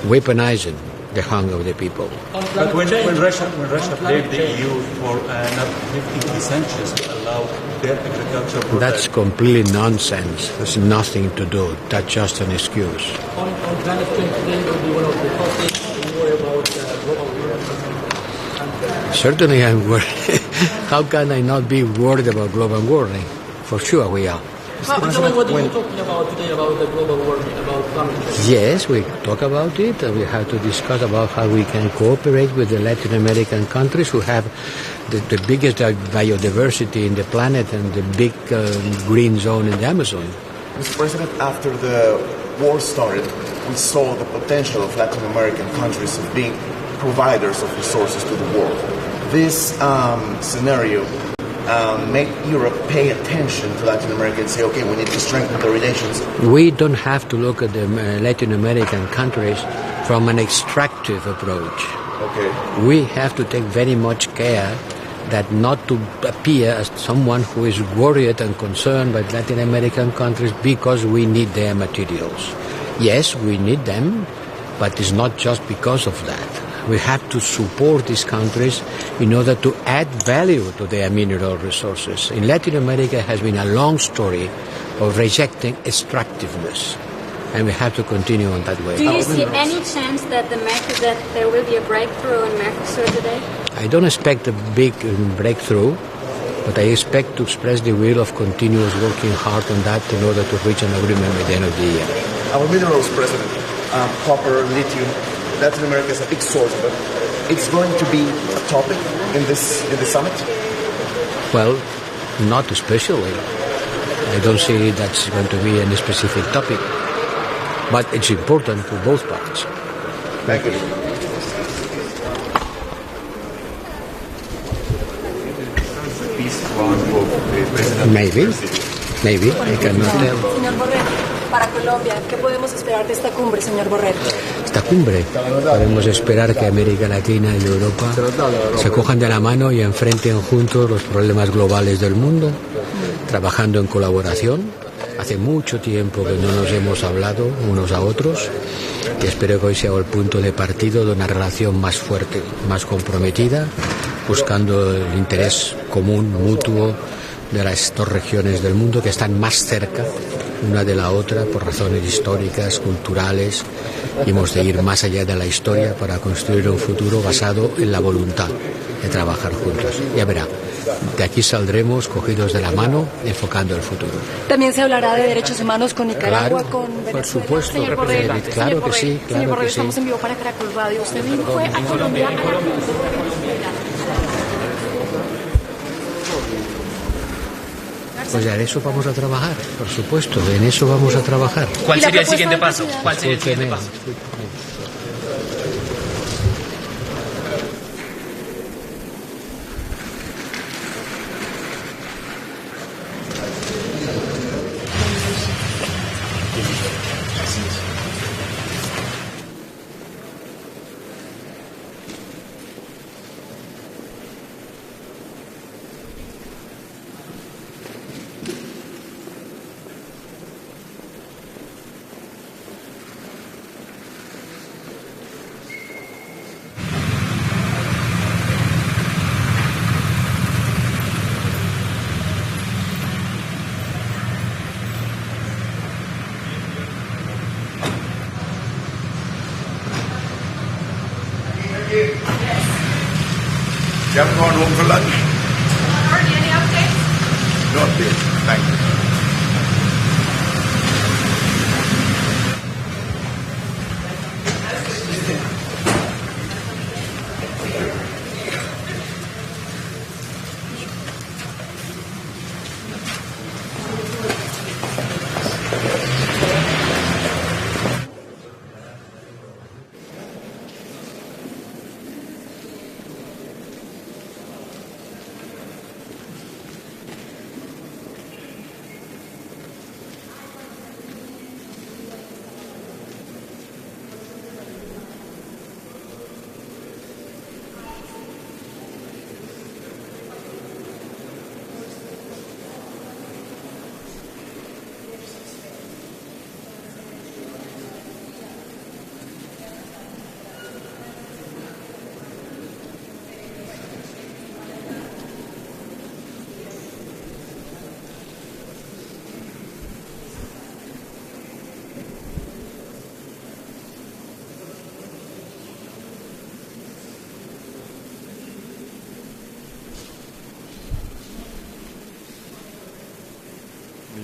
weaponizing the hunger of the people. But when Russia blamed the EU for not lifting the sanctions to allow their agricultural production... That's completely nonsense. There's nothing to do. That's just an excuse. On climate change today will be one of the topics. You worry about global warming. Certainly I'm worried. How can I not be worried about global warming? For sure we are. What are you talking about today about the global warming, about climate change? Yes, we talk about it, and we have to discuss about how we can cooperate with the Latin American countries who have the biggest biodiversity in the planet and the big green zone in the Amazon. Mr. President, after the war started, we saw the potential of Latin American countries of being providers of resources to the world. This scenario make Europe pay attention to Latin America and say, okay, we need to strengthen the relations. We don't have to look at the Latin American countries from an extractive approach. Okay. We have to take very much care that not to appear as someone who is worried and concerned by Latin American countries because we need their materials. Yes, we need them, but it's not just because of that. We have to support these countries in order to add value to their mineral resources. In Latin America has been a long story of rejecting extractiveness, and we have to continue on that way. Do you see any chance that there will be a breakthrough in Mercosur today? I don't expect a big breakthrough, but I expect to express the will of continuous working hard on that in order to reach an agreement by the end of the year. Our minerals, President, copper, lithium, Latin America is a big source, but it's going to be a topic in the summit? Well, not especially. I don't see that's going to be any specific topic, but it's important for both parts. Thank you. Maybe, I cannot tell. Señor Borrell, para Colombia, ¿qué podemos esperar de esta cumbre, señor Borrell? Esta cumbre, podemos esperar que América Latina y Europa se cojan de la mano y enfrenten juntos los problemas globales del mundo, trabajando en colaboración. Hace mucho tiempo que no nos hemos hablado unos a otros y espero que hoy sea el punto de partido de una relación más fuerte, más comprometida, buscando el interés común, mutuo, de las dos regiones del mundo que están más cerca una de la otra por razones históricas, culturales, y hemos de ir más allá de la historia para construir un futuro basado en la voluntad de trabajar juntos. Ya verá, de aquí saldremos cogidos de la mano, enfocando el futuro. También se hablará de derechos humanos con Nicaragua, con Venezuela. Por supuesto, señor Borrell, claro que sí, señor Borrell, que sí. estamos en vivo para Caracol Radio. Usted fue a Colombia a la Pues en eso vamos a trabajar, por supuesto, en eso vamos a trabajar. ¿Cuál sería el siguiente paso? ¿Cuál sería el siguiente paso? You haven't gone home for lunch? Already, any updates? No update. Thank you.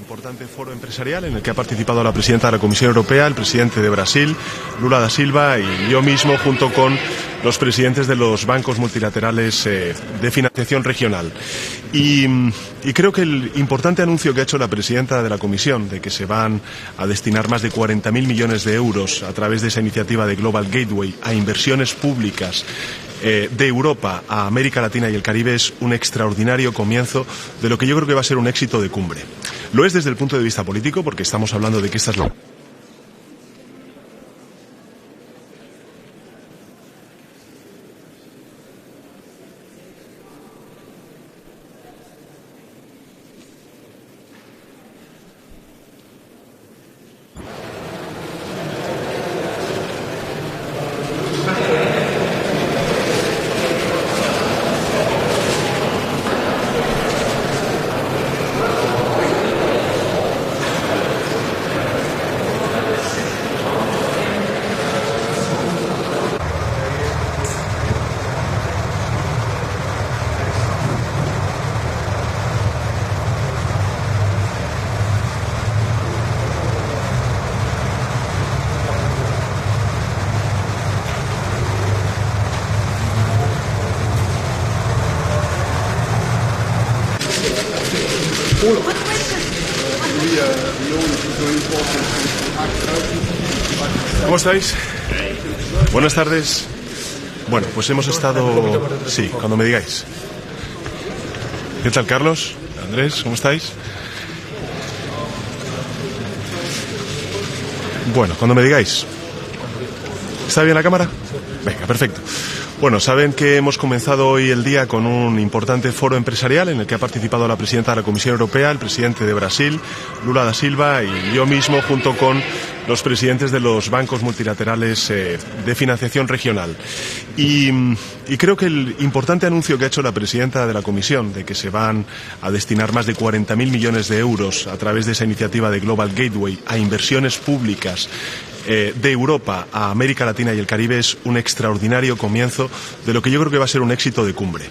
Importante foro empresarial en el que ha participado la presidenta de la Comisión Europea, el presidente de Brasil, Lula da Silva, y yo mismo, junto con los presidentes de los bancos multilaterales de financiación regional. Y creo que el importante anuncio que ha hecho la presidenta de la Comisión, de que se van a destinar más de 40.000 millones de euros a través de esa iniciativa de Global Gateway a inversiones públicas de Europa a América Latina y el Caribe, es un extraordinario comienzo de lo que yo creo que va a ser un éxito de cumbre. Lo es desde el punto de vista político, porque estamos hablando de que esta es la... ¿Cómo estáis? Buenas tardes. Bueno, pues hemos estado... Sí, cuando me digáis. ¿Qué tal, Carlos? Andrés, ¿cómo estáis? Bueno, cuando me digáis. ¿Está bien la cámara? Venga, perfecto. Bueno, saben que hemos comenzado hoy el día con un importante foro empresarial en el que ha participado la presidenta de la Comisión Europea, el presidente de Brasil, Lula da Silva, y yo mismo, junto con los presidentes de los bancos multilaterales de financiación regional. Y creo que el importante anuncio que ha hecho la presidenta de la Comisión, de que se van a destinar más de 40.000 millones de euros a través de esa iniciativa de Global Gateway a inversiones públicas de Europa a América Latina y el Caribe, es un extraordinario comienzo de lo que yo creo que va a ser un éxito de cumbre.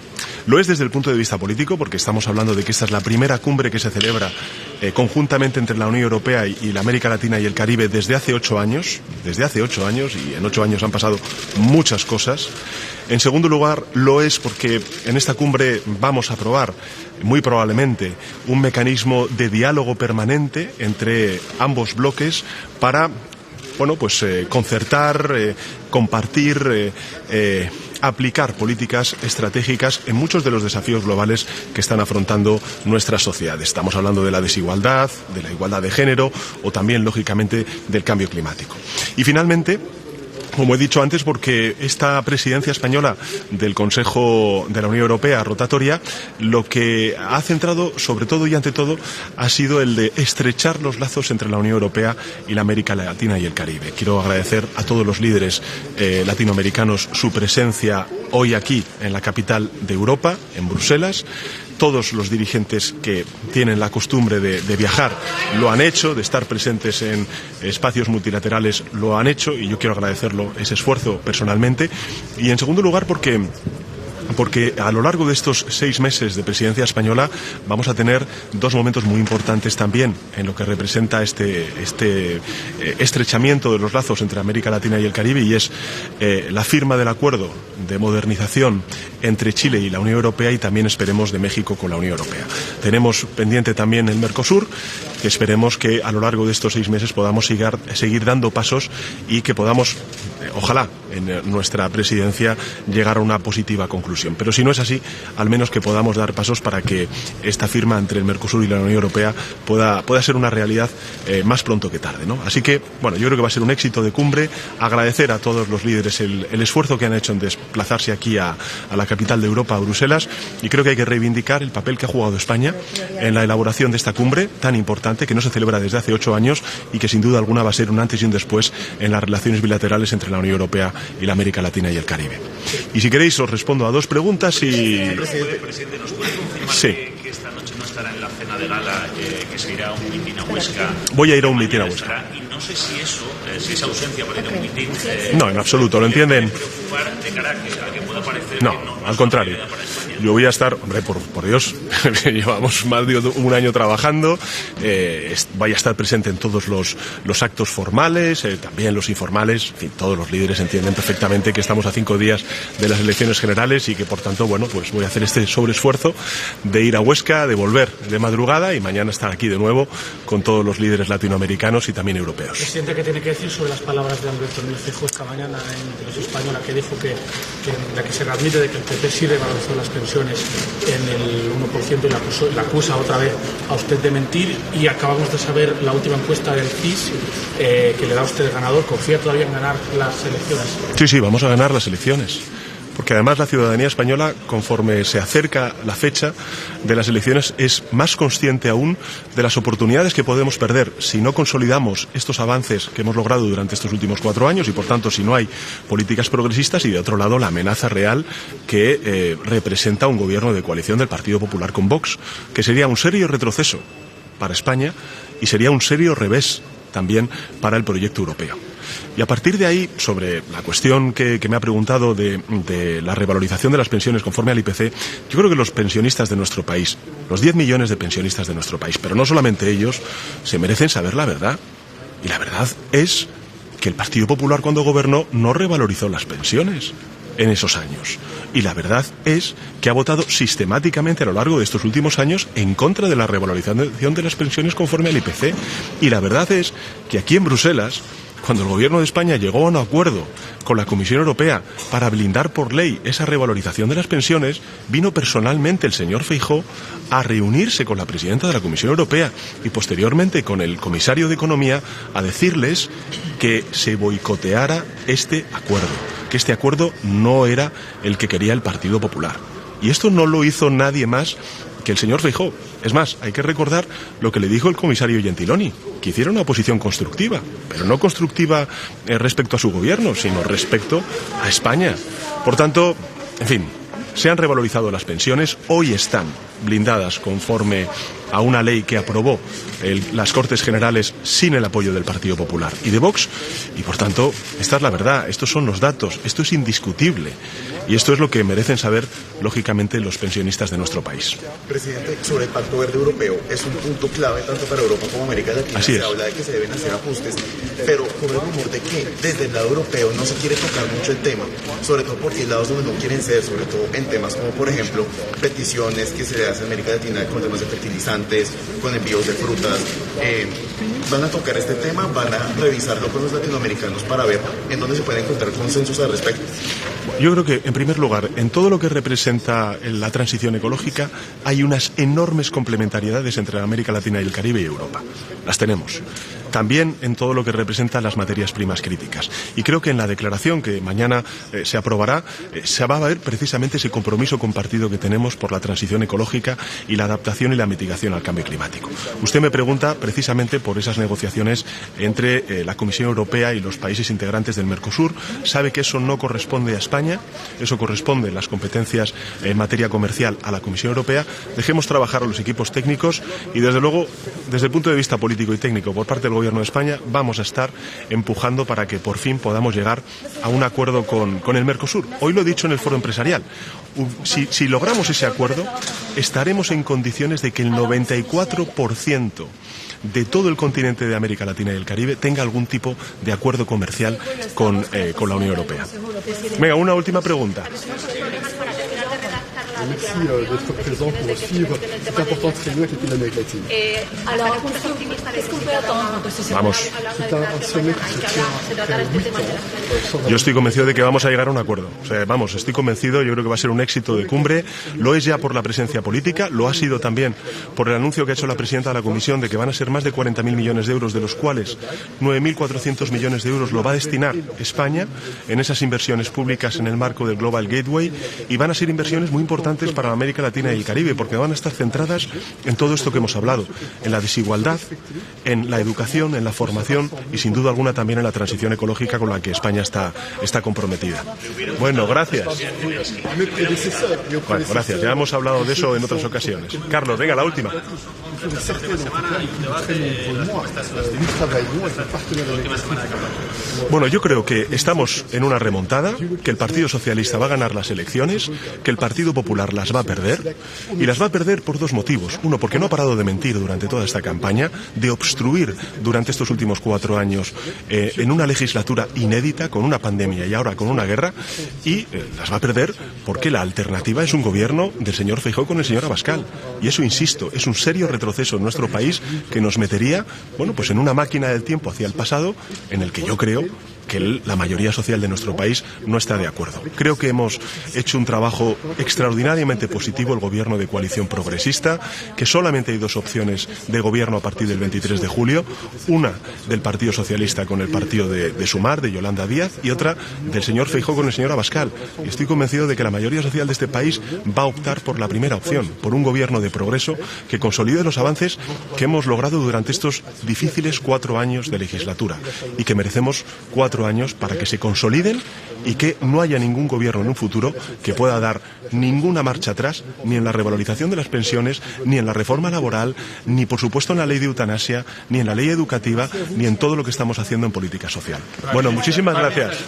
Lo es desde el punto de vista político, porque estamos hablando de que esta es la primera cumbre que se celebra conjuntamente entre la Unión Europea y la América Latina y el Caribe desde hace 8 años. Desde hace 8 años, y en 8 años han pasado muchas cosas. En segundo lugar, lo es porque en esta cumbre vamos a aprobar, muy probablemente, un mecanismo de diálogo permanente entre ambos bloques para concertar, compartir, aplicar políticas estratégicas en muchos de los desafíos globales que están afrontando nuestras sociedades. Estamos hablando de la desigualdad, de la igualdad de género o también, lógicamente, del cambio climático. Y finalmente, como he dicho antes, porque esta presidencia española del Consejo de la Unión Europea rotatoria lo que ha centrado, sobre todo y ante todo, ha sido el de estrechar los lazos entre la Unión Europea y la América Latina y el Caribe. Quiero agradecer a todos los líderes latinoamericanos su presencia hoy aquí en la capital de Europa, en Bruselas. Todos los dirigentes que tienen la costumbre de viajar lo han hecho, de estar presentes en espacios multilaterales lo han hecho, y yo quiero agradecerlo, ese esfuerzo, personalmente. Y en segundo lugar, porque porque a lo largo de estos 6 meses de presidencia española vamos a tener 2 momentos muy importantes también en lo que representa este estrechamiento de los lazos entre América Latina y el Caribe, y es la firma del acuerdo de modernización entre Chile y la Unión Europea, y también esperemos de México con la Unión Europea. Tenemos pendiente también el Mercosur, que esperemos que a lo largo de estos 6 meses podamos seguir dando pasos y que podamos, ojalá, en nuestra presidencia llegar a una positiva conclusión. Pero si no es así, al menos que podamos dar pasos para que esta firma entre el Mercosur y la Unión Europea pueda ser una realidad más pronto que tarde, ¿no? Así que, bueno, yo creo que va a ser un éxito de cumbre. Agradecer a todos los líderes el esfuerzo que han hecho en desplazarse aquí a la capital de Europa, a Bruselas, y creo que hay que reivindicar el papel que ha jugado España en la elaboración de esta cumbre tan importante, que no se celebra desde hace 8 años y que sin duda alguna va a ser un antes y un después en las relaciones bilaterales entre la Unión Europea y la América Latina y el Caribe. Y si queréis os respondo a 2 preguntas y... Presidente, ¿nos puede confirmar que esta noche no estará en la cena de gala, que se irá a un mitin a Huesca? Voy a ir a un mitin a Huesca. Y no sé si eso, si esa ausencia para ir a un mitin... no, en absoluto, ¿lo entienden? ...preocupar de cara a que pueda parecer... No, al contrario. Yo voy a estar, hombre, por Dios, llevamos más de 1 año trabajando, voy a estar presente en todos los actos formales, también los informales, en fin, todos los líderes entienden perfectamente que estamos a 5 días de las elecciones generales y que, por tanto, bueno, pues voy a hacer este sobreesfuerzo de ir a Huesca, de volver de madrugada y mañana estar aquí de nuevo con todos los líderes latinoamericanos y también europeos. Presidente, ¿qué tiene que decir sobre las palabras de Alberto Núñez Feijóo esta mañana en Televisión Española, que dijo que se readmite de que el PP sí revalorizó las pensiones en el 1% y la acusa otra vez a usted de mentir? Y acabamos de saber la última encuesta del CIS que le da a usted el ganador. ¿Confía todavía en ganar las elecciones? Sí, vamos a ganar las elecciones. Porque además la ciudadanía española, conforme se acerca la fecha de las elecciones, es más consciente aún de las oportunidades que podemos perder si no consolidamos estos avances que hemos logrado durante estos últimos 4 años y, por tanto, si no hay políticas progresistas, y de otro lado la amenaza real que representa un gobierno de coalición del Partido Popular con Vox, que sería un serio retroceso para España y sería un serio revés también para el proyecto europeo. Y a partir de ahí, sobre la cuestión que me ha preguntado de la revalorización de las pensiones conforme al IPC, yo creo que los pensionistas de nuestro país, los 10 millones de pensionistas de nuestro país, pero no solamente ellos, se merecen saber la verdad. Y la verdad es que el Partido Popular, cuando gobernó, no revalorizó las pensiones en esos años. Y la verdad es que ha votado sistemáticamente a lo largo de estos últimos años en contra de la revalorización de las pensiones conforme al IPC. Y la verdad es que aquí en Bruselas, cuando el Gobierno de España llegó a un acuerdo con la Comisión Europea para blindar por ley esa revalorización de las pensiones, vino personalmente el señor Feijóo a reunirse con la presidenta de la Comisión Europea y posteriormente con el comisario de Economía a decirles que se boicoteara este acuerdo, que este acuerdo no era el que quería el Partido Popular. Y esto no lo hizo nadie más que el señor Feijóo. Es más, hay que recordar lo que le dijo el comisario Gentiloni, que hiciera una oposición constructiva, pero no constructiva respecto a su gobierno, sino respecto a España. Por tanto, en fin, se han revalorizado las pensiones, hoy están blindadas conforme a una ley que aprobó las Cortes Generales sin el apoyo del Partido Popular y de Vox, y por tanto, esta es la verdad, estos son los datos, esto es indiscutible. Y esto es lo que merecen saber, lógicamente, los pensionistas de nuestro país. Presidente, sobre el Pacto Verde Europeo, es un punto clave tanto para Europa como América Latina. Así es. Se habla de que se deben hacer ajustes, pero con el rumor de que desde el lado europeo no se quiere tocar mucho el tema, sobre todo porque hay lados donde no quieren ceder, sobre todo en temas como, por ejemplo, peticiones que se le hacen a América Latina con temas de fertilizantes, con envíos de frutas. ¿Van a tocar este tema? ¿Van a revisarlo con los latinoamericanos para ver en dónde se pueden encontrar consensos al respecto? Yo creo que, en primer lugar, en todo lo que representa la transición ecológica, hay unas enormes complementariedades entre América Latina y el Caribe y Europa. Las tenemos. También en todo lo que representa las materias primas críticas. Y creo que en la declaración que mañana se aprobará, se va a ver precisamente ese compromiso compartido que tenemos por la transición ecológica y la adaptación y la mitigación al cambio climático. Usted me pregunta precisamente por esas negociaciones entre la Comisión Europea y los países integrantes del Mercosur. Sabe que eso no corresponde a España, eso corresponde en las competencias en materia comercial a la Comisión Europea. Dejemos trabajar a los equipos técnicos y, desde luego, desde el punto de vista político y técnico por parte del Gobierno de España vamos a estar empujando para que por fin podamos llegar a un acuerdo con el Mercosur. Hoy lo he dicho en el foro empresarial. Si logramos ese acuerdo, estaremos en condiciones de que el 94% de todo el continente de América Latina y el Caribe tenga algún tipo de acuerdo comercial con la Unión Europea. Venga, una última pregunta. Merci d'être présent pour suivre cette importante réunion avec les pays d'Amérique latine. Vamos. C'est un sommet qui se tient après 8 ans. Yo estoy convencido de que vamos a llegar a un acuerdo. O sea, vamos, estoy convencido, yo creo que va a ser un éxito de cumbre. Lo es ya por la presencia política, lo ha sido también por el anuncio que ha hecho la presidenta de la Comisión de que van a ser más de 40.000 millones de euros, de los cuales 9.400 millones de euros lo va a destinar España en esas inversiones públicas en el marco del Global Gateway, y van a ser inversiones muy importantes para América Latina y el Caribe, porque van a estar centradas en todo esto que hemos hablado, en la desigualdad, en la educación, en la formación y sin duda alguna también en la transición ecológica con la que España está comprometida. Bueno, gracias. Bueno, gracias. Ya hemos hablado de eso en otras ocasiones. Carlos, venga, la última. Bueno, yo creo que estamos en una remontada, que el Partido Socialista va a ganar las elecciones, que el Partido Popular las va a perder, y las va a perder por dos motivos. Uno, porque no ha parado de mentir durante toda esta campaña, de obstruir durante estos últimos 4 años en una legislatura inédita, con una pandemia y ahora con una guerra, y las va a perder porque la alternativa es un gobierno del señor Feijóo con el señor Abascal. Y eso, insisto, es un serio retroceso en nuestro país que nos metería, bueno, pues en una máquina del tiempo hacia el pasado, en el que yo creo que la mayoría social de nuestro país no está de acuerdo. Creo que hemos hecho un trabajo extraordinariamente positivo el gobierno de coalición progresista, que solamente hay 2 opciones de gobierno a partir del 23 de julio, una del Partido Socialista con el partido de Sumar, de Yolanda Díaz, y otra del señor Feijóo con el señor Abascal. Y estoy convencido de que la mayoría social de este país va a optar por la primera opción, por un gobierno de progreso que consolide los avances que hemos logrado durante estos difíciles 4 años de legislatura, y que merecemos 4 años para que se consoliden y que no haya ningún gobierno en un futuro que pueda dar ninguna marcha atrás, ni en la revalorización de las pensiones, ni en la reforma laboral, ni por supuesto en la ley de eutanasia, ni en la ley educativa, ni en todo lo que estamos haciendo en política social. Bueno, muchísimas gracias.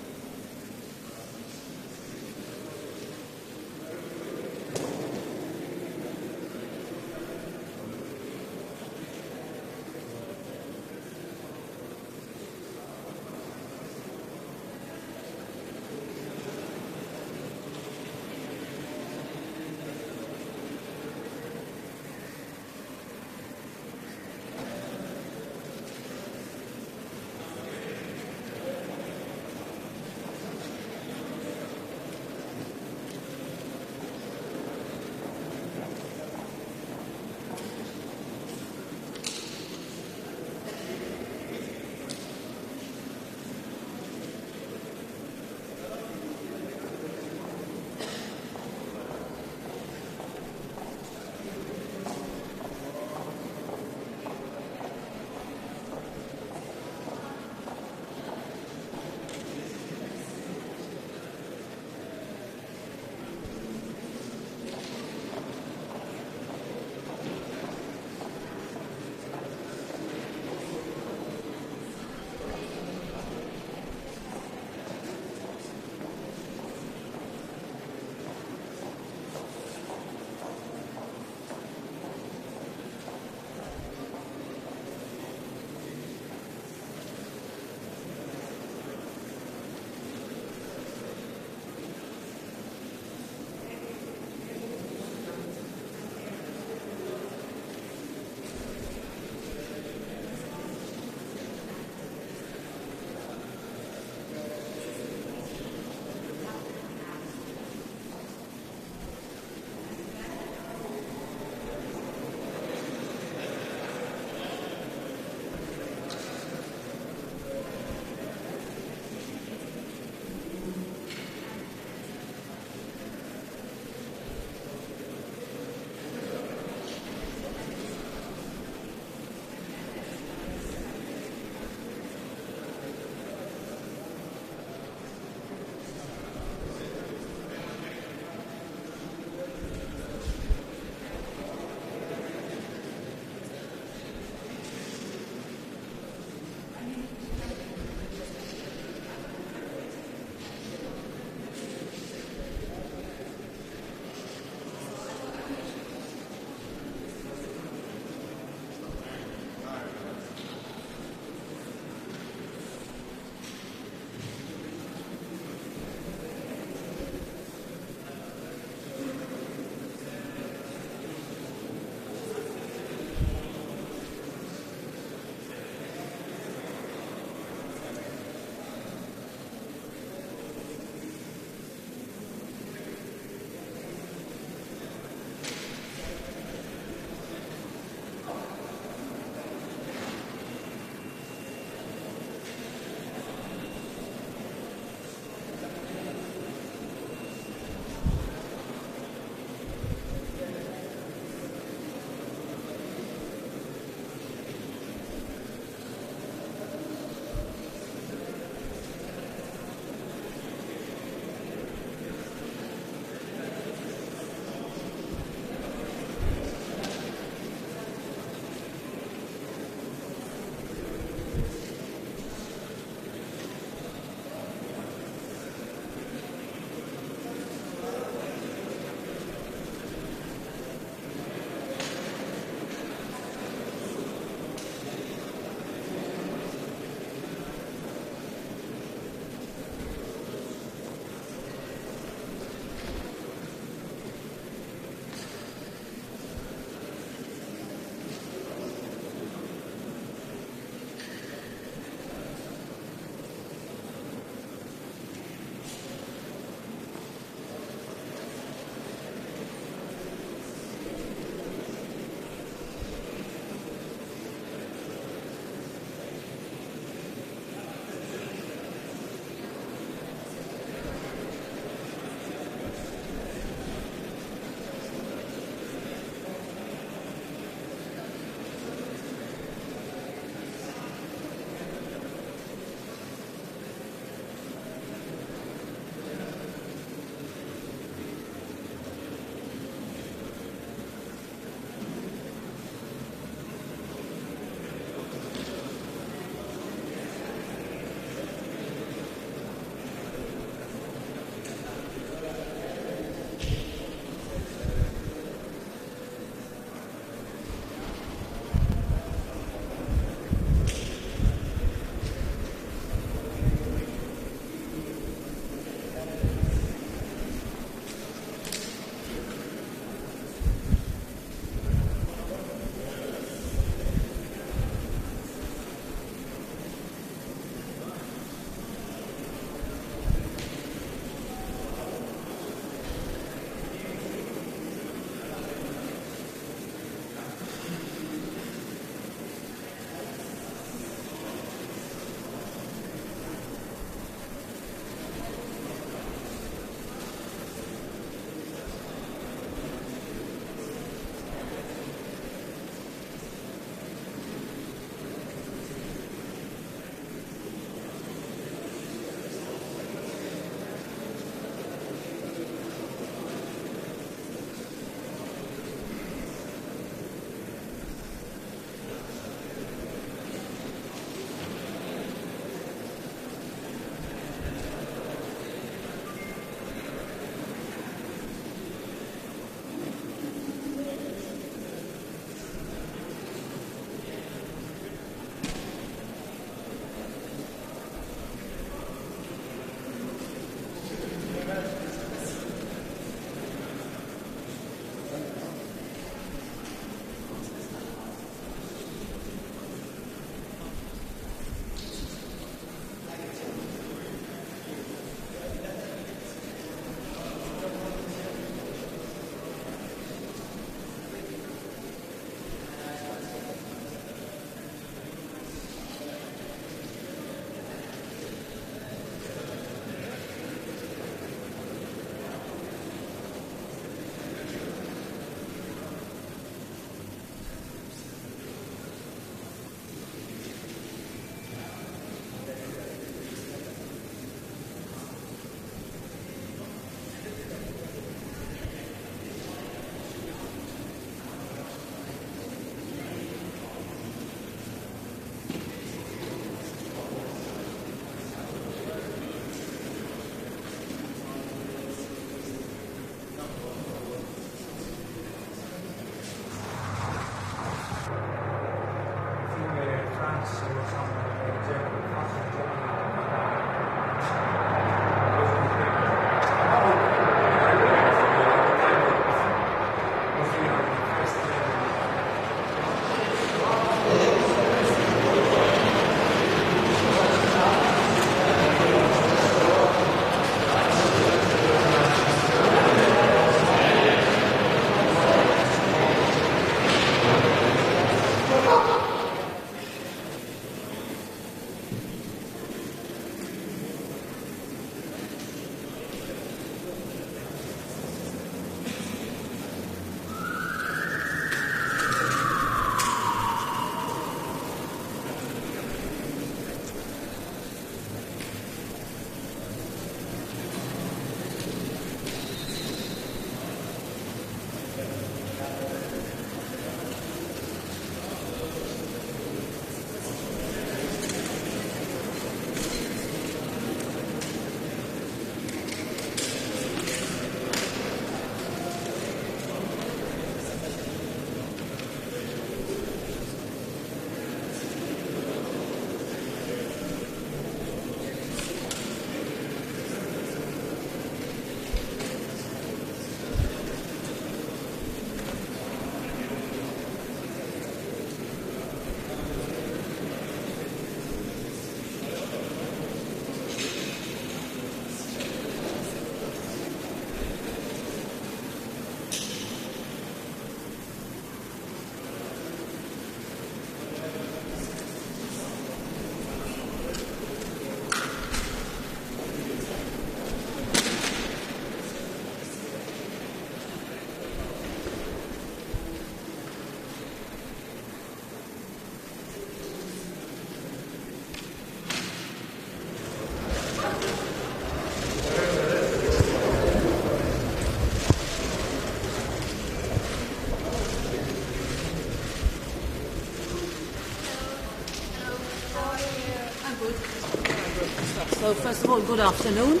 So first of all, good afternoon.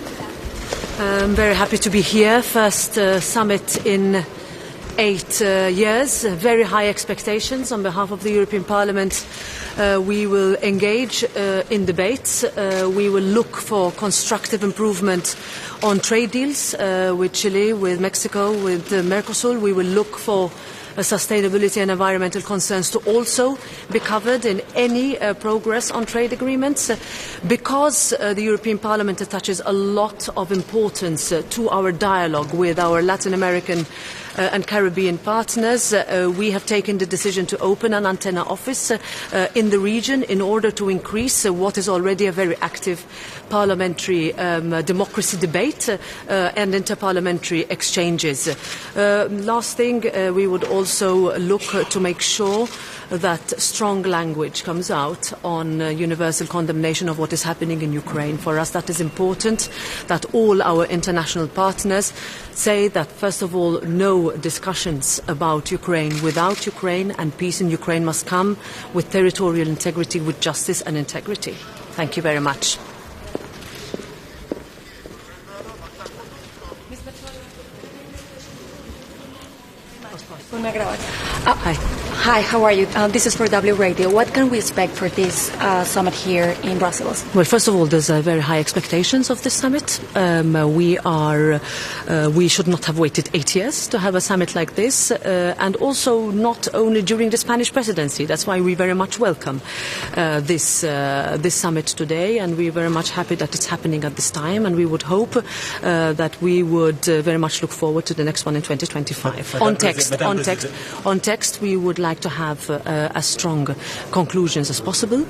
I'm very happy to be here. First summit in 8 years. Very high expectations on behalf of the European Parliament. We will engage in debates. We will look for constructive improvement on trade deals with Chile, with Mexico, with Mercosur. We will look for sustainability and environmental concerns to also be covered in any progress on trade agreements. Because the European Parliament attaches a lot of importance to our dialogue with our Latin American and Caribbean partners, we have taken the decision to open an antenna office in the region in order to increase what is already a very active parliamentary democracy debate and interparliamentary exchanges. Last thing, we would also look to make sure that strong language comes out on universal condemnation of what is happening in Ukraine. For us, that is important, that all our international partners say that, first of all, no discussions about Ukraine without Ukraine, and peace in Ukraine must come with territorial integrity, with justice and integrity. Thank you very much. Hi, how are you? This is for W Radio. What can we expect for this summit here in Brussels? Well, first of all, there's very high expectations of this summit. We should not have waited 8 years to have a summit like this, and also not only during the Spanish presidency. That's why we very much welcome this summit today, and we're very much happy that it's happening at this time, and we would hope that we would very much look forward to the next one in 2025. On text, we would like to have as strong conclusions as possible.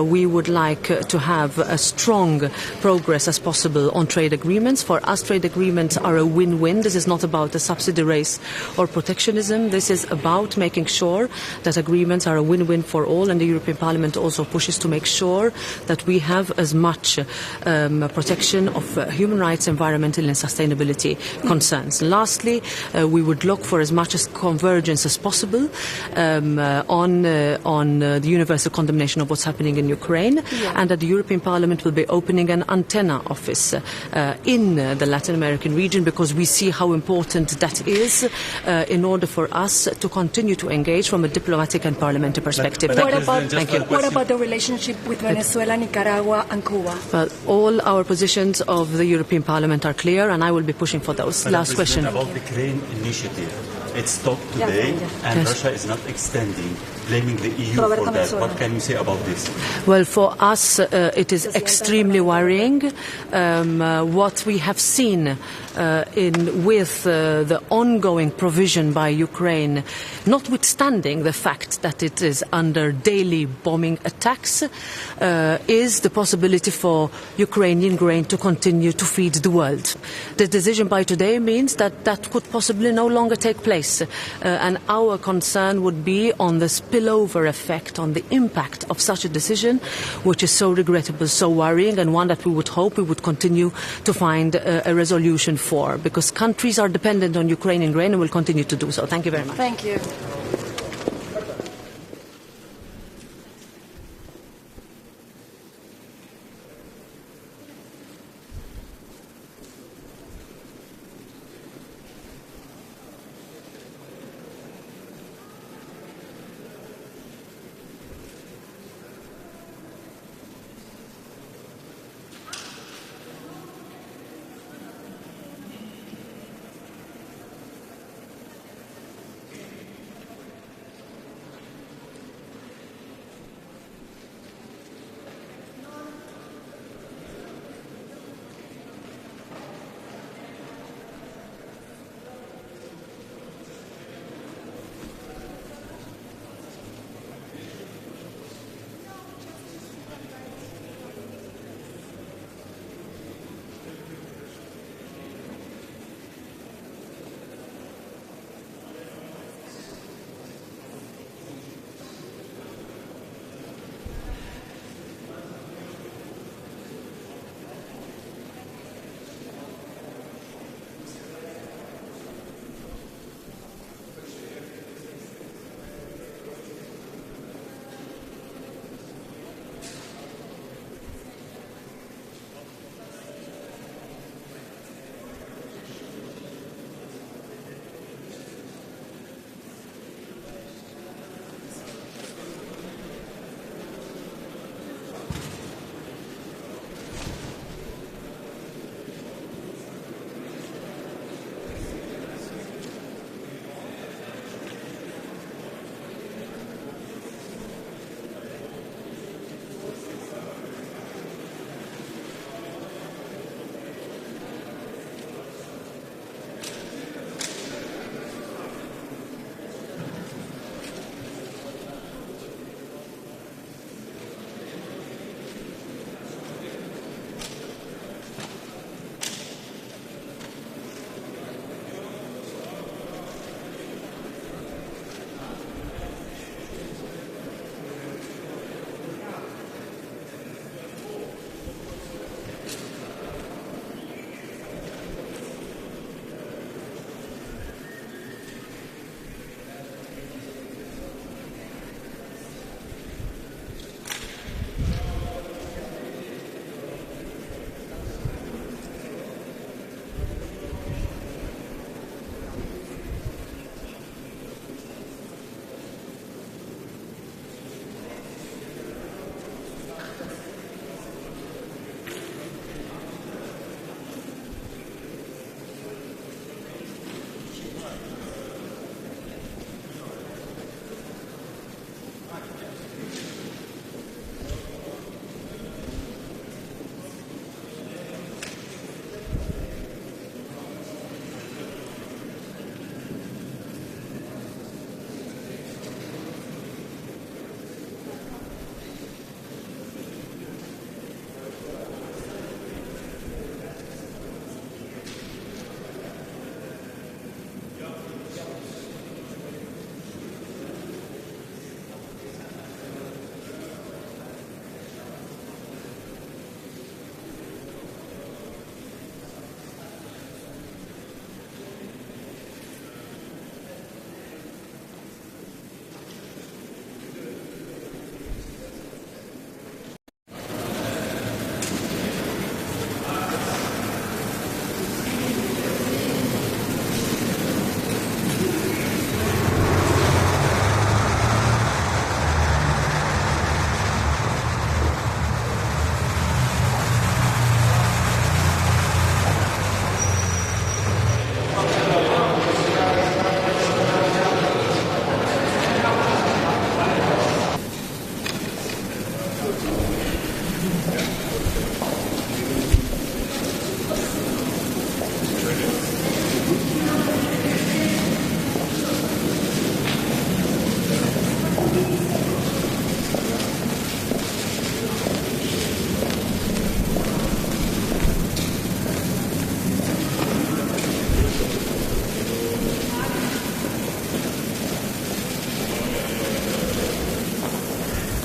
We would like to have as strong progress as possible on trade agreements. For us, trade agreements are a win-win. This is not about a subsidy race or protectionism. This is about making sure that agreements are a win-win for all, and the European Parliament also pushes to make sure that we have as much protection of human rights, environmental and sustainability concerns. Lastly, we would look for as much as convergence as possible on the universal condemnation of what's happening in Ukraine, and that the European Parliament will be opening an antenna office in the Latin American region, because we see how important that is in order for us to continue to engage from a diplomatic and parliamentary perspective. What about the relationship with Venezuela, Nicaragua and Cuba? Well, all our positions of the European Parliament are clear, and I will be pushing for those. Last question. About the Ukraine initiative. It stopped today, and Russia is not extending, blaming the EU for that. What can you say about this? Well, for us, it is extremely worrying. What we have seen with the ongoing provision by Ukraine, notwithstanding the fact that it is under daily bombing attacks, is the possibility for Ukrainian grain to continue to feed the world. The decision by today means that that could possibly no longer take place. And our concern would be on the spillover effect, on the impact of such a decision, which is so regrettable, so worrying, and one that we would hope we would continue to find a resolution for, because countries are dependent on Ukrainian grain and will continue to do so. Thank you very much. Thank you.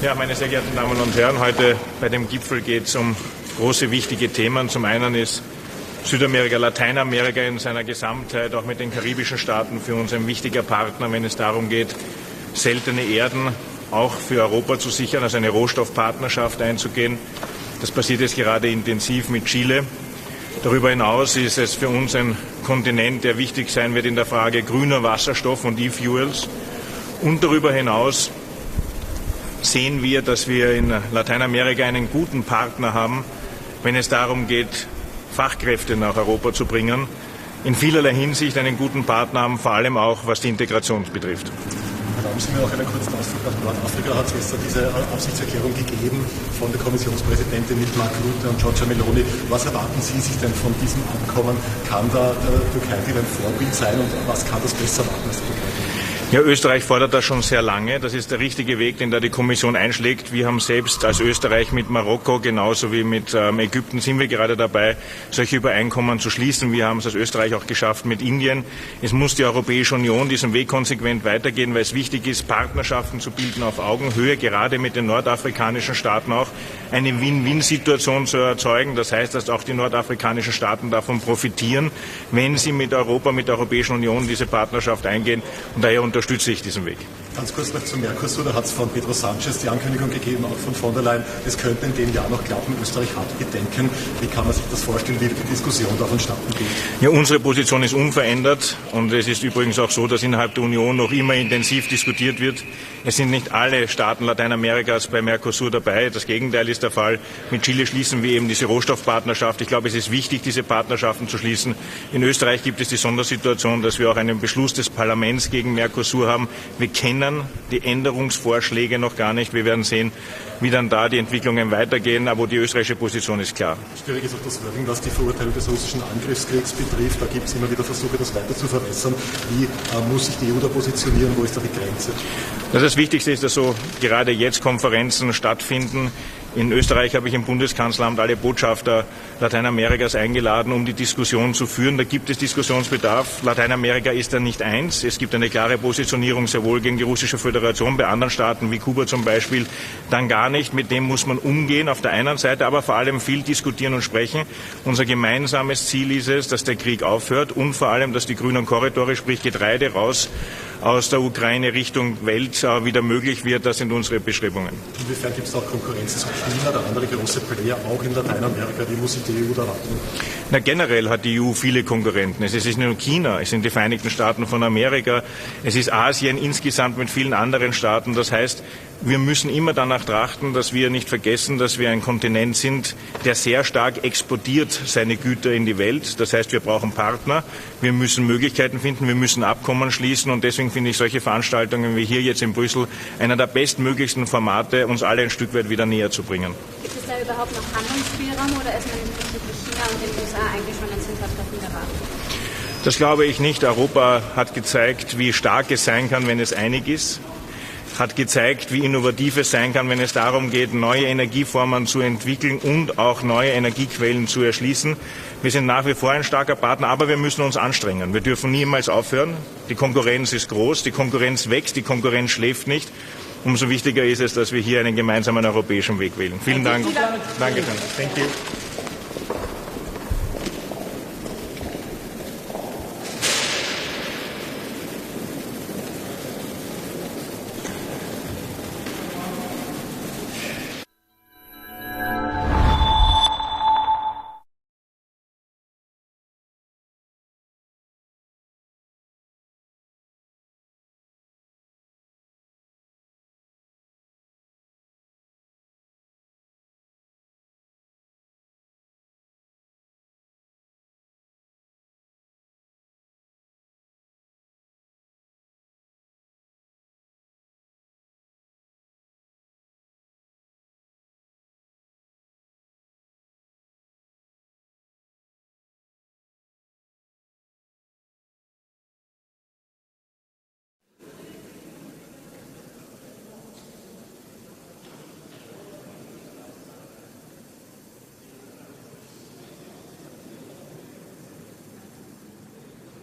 Ja, meine sehr geehrten Damen und Herren, heute bei dem Gipfel geht es um große, wichtige Themen. Zum einen ist Südamerika, Lateinamerika in seiner Gesamtheit, auch mit den karibischen Staaten, für uns ein wichtiger Partner, wenn es darum geht, seltene Erden auch für Europa zu sichern, also eine Rohstoffpartnerschaft einzugehen. Das passiert jetzt gerade intensiv mit Chile. Darüber hinaus ist es für uns ein Kontinent, der wichtig sein wird in der Frage grüner Wasserstoff und E-Fuels. Und darüber hinaus sehen wir, dass wir in Lateinamerika einen guten Partner haben, wenn es darum geht, Fachkräfte nach Europa zu bringen. In vielerlei Hinsicht einen guten Partner haben, vor allem auch was die Integration betrifft. Erlauben Sie mir auch einen kurzen Ausflug nach Nordafrika. Hat es gestern diese Absichtserklärung gegeben von der Kommissionspräsidentin mit Mark Rutte und Giorgia Meloni. Was erwarten Sie sich denn von diesem Abkommen? Kann da der Türkei ein Vorbild sein und was kann das besser machen als die Türkei? Ja, Österreich fordert das schon sehr lange. Das ist der richtige Weg, den da die Kommission einschlägt. Wir haben selbst als Österreich mit Marokko, genauso wie mit Ägypten, sind wir gerade dabei, solche Übereinkommen zu schließen. Wir haben es als Österreich auch geschafft mit Indien. Es muss die Europäische Union diesen Weg konsequent weitergehen, weil es wichtig ist, Partnerschaften zu bilden auf Augenhöhe, gerade mit den nordafrikanischen Staaten auch eine Win-Win-Situation zu erzeugen. Das heißt, dass auch die nordafrikanischen Staaten davon profitieren, wenn sie mit Europa, mit der Europäischen Union diese Partnerschaft eingehen. Und daher unterstütze ich diesen Weg. Ganz kurz noch zum Mercosur, da hat es von Pedro Sánchez die Ankündigung gegeben, auch von von der Leyen, es könnte in dem Jahr noch klappen. Österreich hat Bedenken. Wie kann man sich das vorstellen, wie die Diskussion da vonstatten geht? Ja, unsere Position ist unverändert und es ist übrigens auch so, dass innerhalb der Union noch immer intensiv diskutiert wird. Es sind nicht alle Staaten Lateinamerikas bei Mercosur dabei. Das Gegenteil ist der Fall. Mit Chile schließen wir eben diese Rohstoffpartnerschaft. Ich glaube, es ist wichtig, diese Partnerschaften zu schließen. In Österreich gibt es die Sondersituation, dass wir auch einen Beschluss des Parlaments gegen Mercosur haben. Wir kennen die Änderungsvorschläge noch gar nicht. Wir werden sehen, wie dann da die Entwicklungen weitergehen. Aber die österreichische Position ist klar. Schwierig ist auch das Wording, was die Verurteilung des russischen Angriffskriegs betrifft. Da gibt es immer wieder Versuche, das weiter zu verbessern. Wie muss sich die EU da positionieren? Wo ist da die Grenze? Das Wichtigste ist, dass so gerade jetzt Konferenzen stattfinden. In Österreich habe ich im Bundeskanzleramt alle Botschafter Lateinamerikas eingeladen, um die Diskussion zu führen. Da gibt es Diskussionsbedarf. Lateinamerika ist da nicht eins. Es gibt eine klare Positionierung sehr wohl gegen die Russische Föderation, bei anderen Staaten wie Kuba zum Beispiel dann gar nicht. Mit dem muss man umgehen auf der einen Seite, aber vor allem viel diskutieren und sprechen. Unser gemeinsames Ziel ist es, dass der Krieg aufhört und vor allem, dass die grünen Korridore, sprich Getreide raus aus der Ukraine Richtung Welt wieder möglich wird. Das sind unsere Bestrebungen. Inwiefern gibt es auch Konkurrenz zu China, der andere große Player auch in Lateinamerika? Wie muss sich die EU da halten? Na, generell hat die EU viele Konkurrenten. Es ist nicht nur China, es sind die Vereinigten Staaten von Amerika, es ist Asien insgesamt mit vielen anderen Staaten. Das heißt, wir müssen immer danach trachten, dass wir nicht vergessen, dass wir ein Kontinent sind, der sehr stark exportiert seine Güter in die Welt. Das heißt, wir brauchen Partner, wir müssen Möglichkeiten finden, wir müssen Abkommen schließen und deswegen finde ich solche Veranstaltungen wie hier jetzt in Brüssel einer der bestmöglichsten Formate, uns alle ein Stück weit wieder näher zu bringen. Gibt es da überhaupt noch Handlungsspielraum oder ist man bezüglich China und den USA eigentlich schon ins Hintertreffen geraten? Das glaube ich nicht. Europa hat gezeigt, wie stark es sein kann, wenn es einig ist. Hat gezeigt, wie innovativ es sein kann, wenn es darum geht, neue Energieformen zu entwickeln und auch neue Energiequellen zu erschließen. Wir sind nach wie vor ein starker Partner, aber wir müssen uns anstrengen. Wir dürfen niemals aufhören. Die Konkurrenz ist groß, die Konkurrenz wächst, die Konkurrenz schläft nicht. Umso wichtiger ist es, dass wir hier einen gemeinsamen europäischen Weg wählen. Vielen Dank. Danke schön. Thank you.